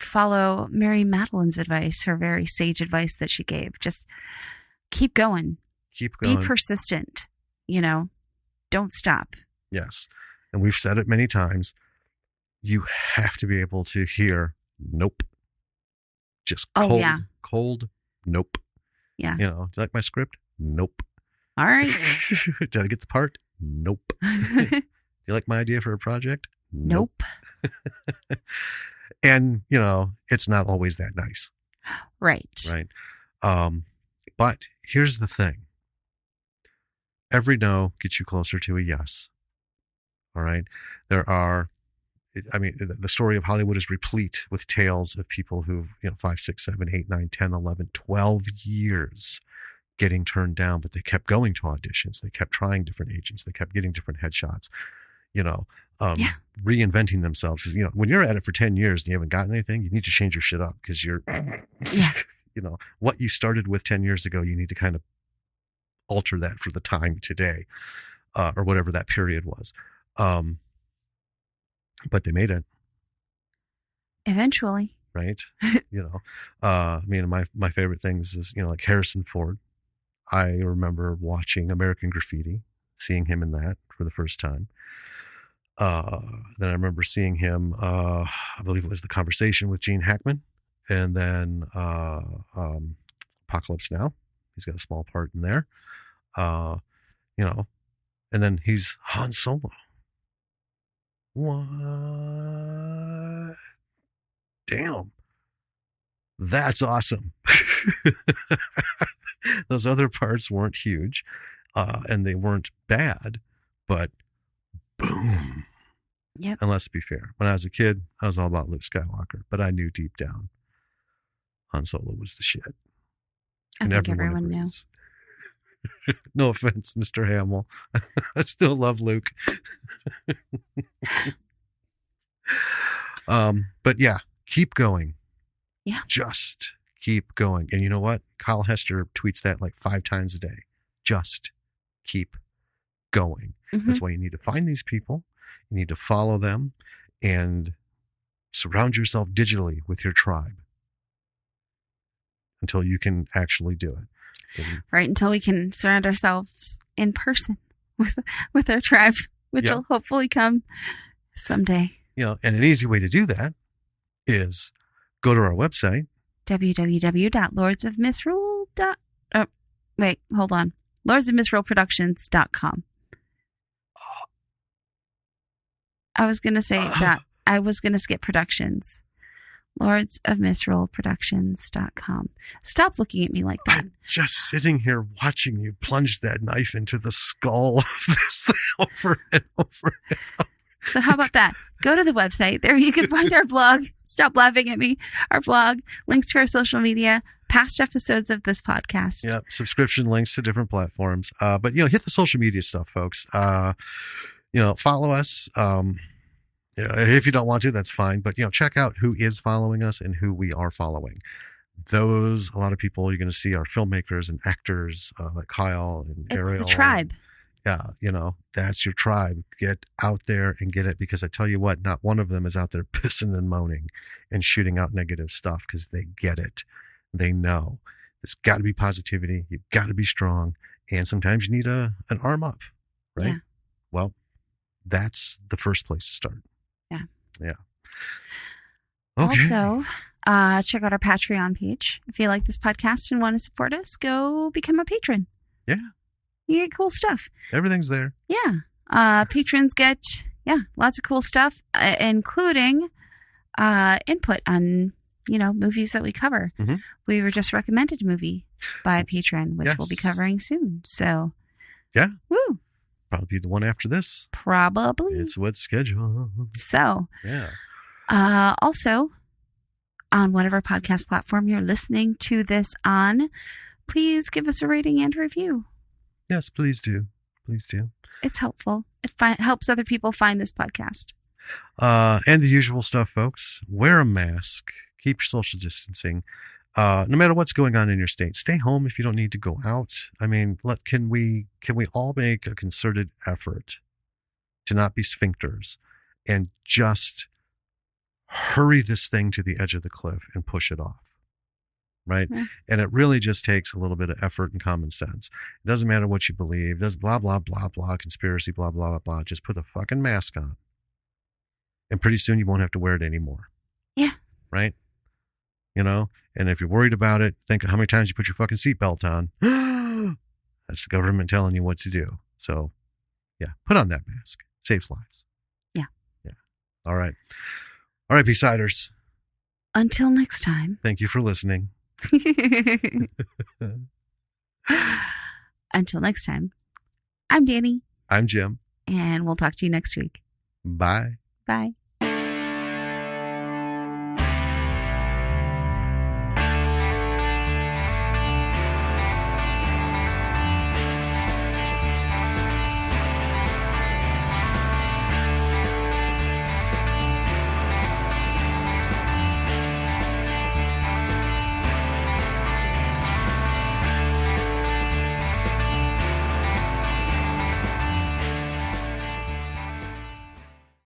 follow Mary Madaline's advice, her very sage advice that she gave. Just keep going. Keep going. Be persistent. Don't stop. Yes. And we've said it many times. You have to be able to hear nope. Just cold nope. Yeah. Do you like my script? Nope. All right. Did I get the part? Nope. Do you like my idea for a project? Nope. And, it's not always that nice. Right. Right. But here's the thing. Every no gets you closer to a yes. All right. The story of Hollywood is replete with tales of people who, 5, 6, 7, 8, 9, 10, 11, 12 years getting turned down, but they kept going to auditions. They kept trying different agents. They kept getting different headshots, reinventing themselves. Because, when you're at it for 10 years and you haven't gotten anything, you need to change your shit up because you're, what you started with 10 years ago, you need to kind of alter that for the time today, or whatever that period was. But they made it. Eventually. Right. My favorite things is, like Harrison Ford. I remember watching American Graffiti, seeing him in that for the first time. Then I remember seeing him, I believe it was The Conversation with Gene Hackman. And then Apocalypse Now. He's got a small part in there. And then he's Han Solo. What? Damn. That's awesome. Those other parts weren't huge, and they weren't bad, but boom. Yep. And let's be fair. When I was a kid, I was all about Luke Skywalker, but I knew deep down Han Solo was the shit. I think everyone knew. No offense, Mr. Hamill. I still love Luke. But yeah, keep going. Yeah. Just keep going. And you know what? Kyle Hester tweets that like 5 times a day. Just keep going. Mm-hmm. That's why you need to find these people. You need to follow them and surround yourself digitally with your tribe until you can actually do it. Right, until we can surround ourselves in person with our tribe, which will hopefully come someday. And an easy way to do that is go to our website, lordsofmisrule.productions.com. I was going to say I was going to skip productions. lordsofmisroleproductions.com. Stop looking at me like that. I'm just sitting here watching you plunge that knife into the skull of this thing over and over and over. So how about that? Go to the website. There you can find our blog. Stop laughing at me. Our blog, links to our social media, past episodes of this podcast. Yeah, subscription links to different platforms. But hit the social media stuff, folks. Follow us. If you don't want to, that's fine. But check out who is following us and who we are following. A lot of people you're going to see are filmmakers and actors like Kyle and Ariel. It's the tribe. Yeah, that's your tribe. Get out there and get it, because I tell you what, not one of them is out there pissing and moaning and shooting out negative stuff, because they get it. They know. There's got to be positivity. You've got to be strong. And sometimes you need an arm up, right? Yeah. Well, that's the first place to start. Yeah. Yeah. Okay. Also, check out our Patreon page. If you like this podcast and want to support us, go become a patron. Yeah. You get cool stuff. Everything's there. Yeah. Patrons get, lots of cool stuff, including input on, movies that we cover. Mm-hmm. We were just recommended a movie by a patron, which we'll be covering soon. So, yeah. Woo. Probably be the one after this. Probably. It's what's scheduled. So, yeah. Also, on whatever podcast platform you're listening to this on, please give us a rating and review. Yes, please do. Please do. It's helpful. It helps other people find this podcast. And the usual stuff, folks. Wear a mask. Keep your social distancing. No matter what's going on in your state, stay home if you don't need to go out. I mean, can we all make a concerted effort to not be sphincters and just hurry this thing to the edge of the cliff and push it off, right? Yeah. And it really just takes a little bit of effort and common sense. It doesn't matter what you believe. It doesn't blah, blah, blah, blah, conspiracy, blah, blah, blah, blah. Just put a fucking mask on. And pretty soon you won't have to wear it anymore. Yeah. Right? And if you're worried about it, think of how many times you put your fucking seatbelt on. That's the government telling you what to do. So, yeah, put on that mask. Saves lives. Yeah. Yeah. All right. All right, B-siders. Until next time. Thank you for listening. Until next time. I'm Danny. I'm Jim. And we'll talk to you next week. Bye. Bye.